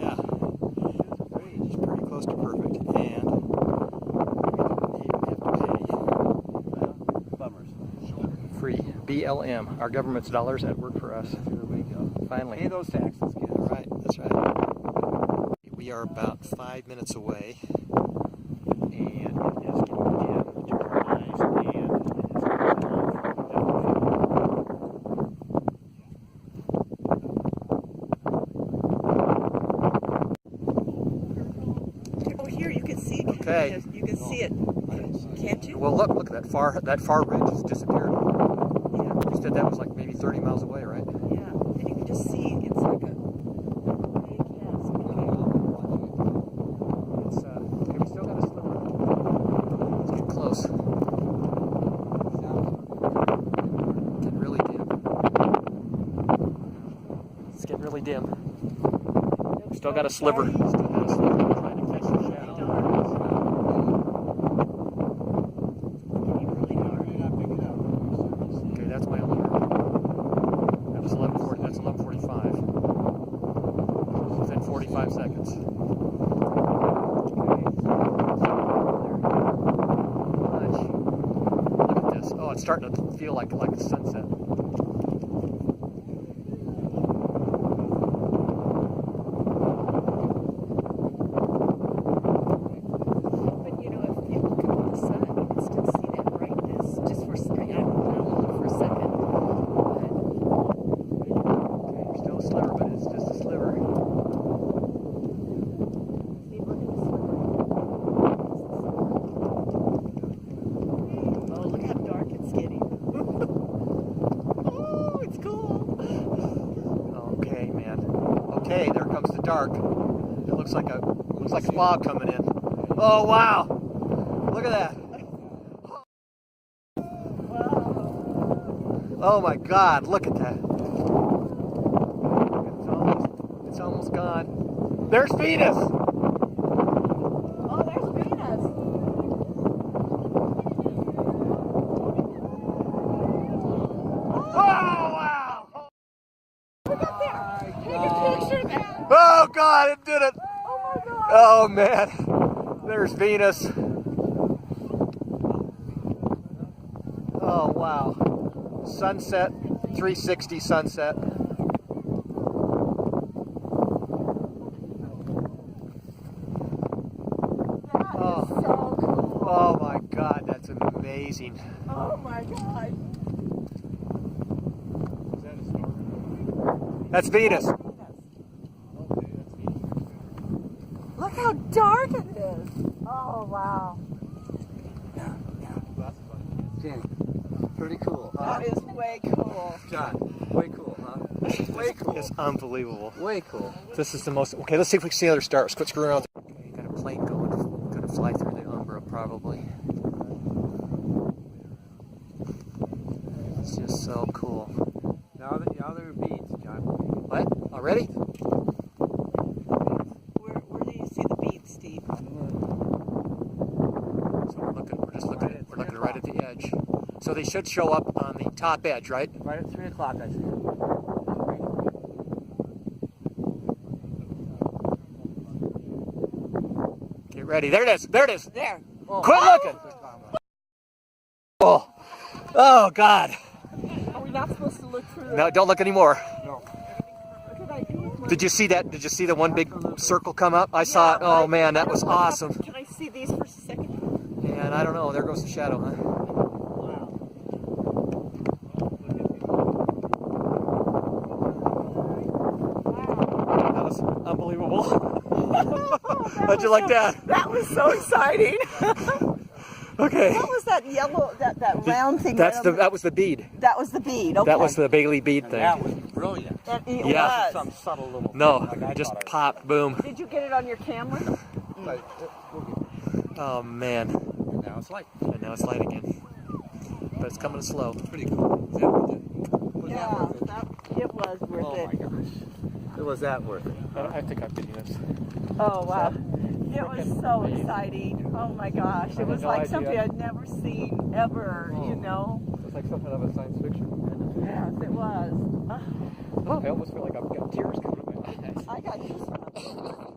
Yeah. It's pretty close to perfect. And we didn't even have to pay. Bummers. Free. BLM. Our government's dollars at work for us. Here we go. Finally. Pay those taxes, kids. Right, that's right. We are about 5 minutes away, and it is getting dim to our eyes, and it is Oh, here you can see. Okay. You can see it, can't you? well, look, that far ridge has disappeared. Yeah. You said that was like maybe 30 miles away, right? Yeah, and you can just see it's like a big cast. It's okay, we still got a sliver. Let's get close. Getting really dim. It's getting really dim. Still got a sliver. Still got a sliver. Trying to catch the shadow. Okay, that's my alarm. That was 11:40. That's 11:45. Within 45 seconds. Look at this. Oh, it's starting to feel like the sunset. But you know, if you look at the sun, you can still see that brightness just for a second. I don't know for a second. Okay, there's still a sliver, but it's just a sliver. See, look at the sliver. Oh, look how dark it's getting. Oh, it's cool. Okay, man. Okay, there comes the dark. It looks like fog coming in. Oh wow! Look at that. Oh my God! Look at that. It's almost gone. There's Venus. Oh, there's Venus. Oh wow! Look up there. Take a picture of that. Oh God! It did it. Oh my God. Oh man! There's Venus. Oh wow! Sunset, 360 sunset. Oh. So cool. Oh my God, that's amazing. Oh my God. That's Venus. Look how dark it is. Oh wow. Jenny, pretty cool, huh? That is way cool. John, way cool, huh? Way cool. It's unbelievable. Way cool. This is the most. Okay, let's see if we can see other stars. Quit screwing around. Okay, got a plane gonna fly through the umbra probably. It's just so cool. Now there are beads, John. What? Already? Where do you see the beads, Steve? So we're just looking right at the edge. So they should show up on the top edge, right? Right at 3 o'clock, I see. Get ready. There it is. There it is. There. Quit looking. Oh. Oh God. Are we not supposed to look through? No, don't look anymore. No. What did I do with my Did you see that? Did you see the one big circle come up? I saw it. Oh man, that was awesome. Can I see these for a second? And I don't know. There goes the shadow, huh? That was unbelievable. How'd you like that? That was so exciting. Okay. What was that yellow, that round thing? That was the bead. That was the bead, okay. That was the Bailey bead thing. That was brilliant. It Yeah. was. Some subtle little. No, thing like I just thought it was. popped, boom. Did you get it on your camera? Oh man. Now it's light. And now it's light again. But it's coming slow. Pretty cool. Is that worth it? Was that Yeah, worth it? it was worth Oh it. my gosh. It was that worth it. I think I've been this. Oh, wow. It was so exciting. Oh my gosh. It was like something I'd never seen ever, you know? It's like something of a science fiction. Yes, it was. I almost feel like I've got tears coming to my eyes. I got goosebumps.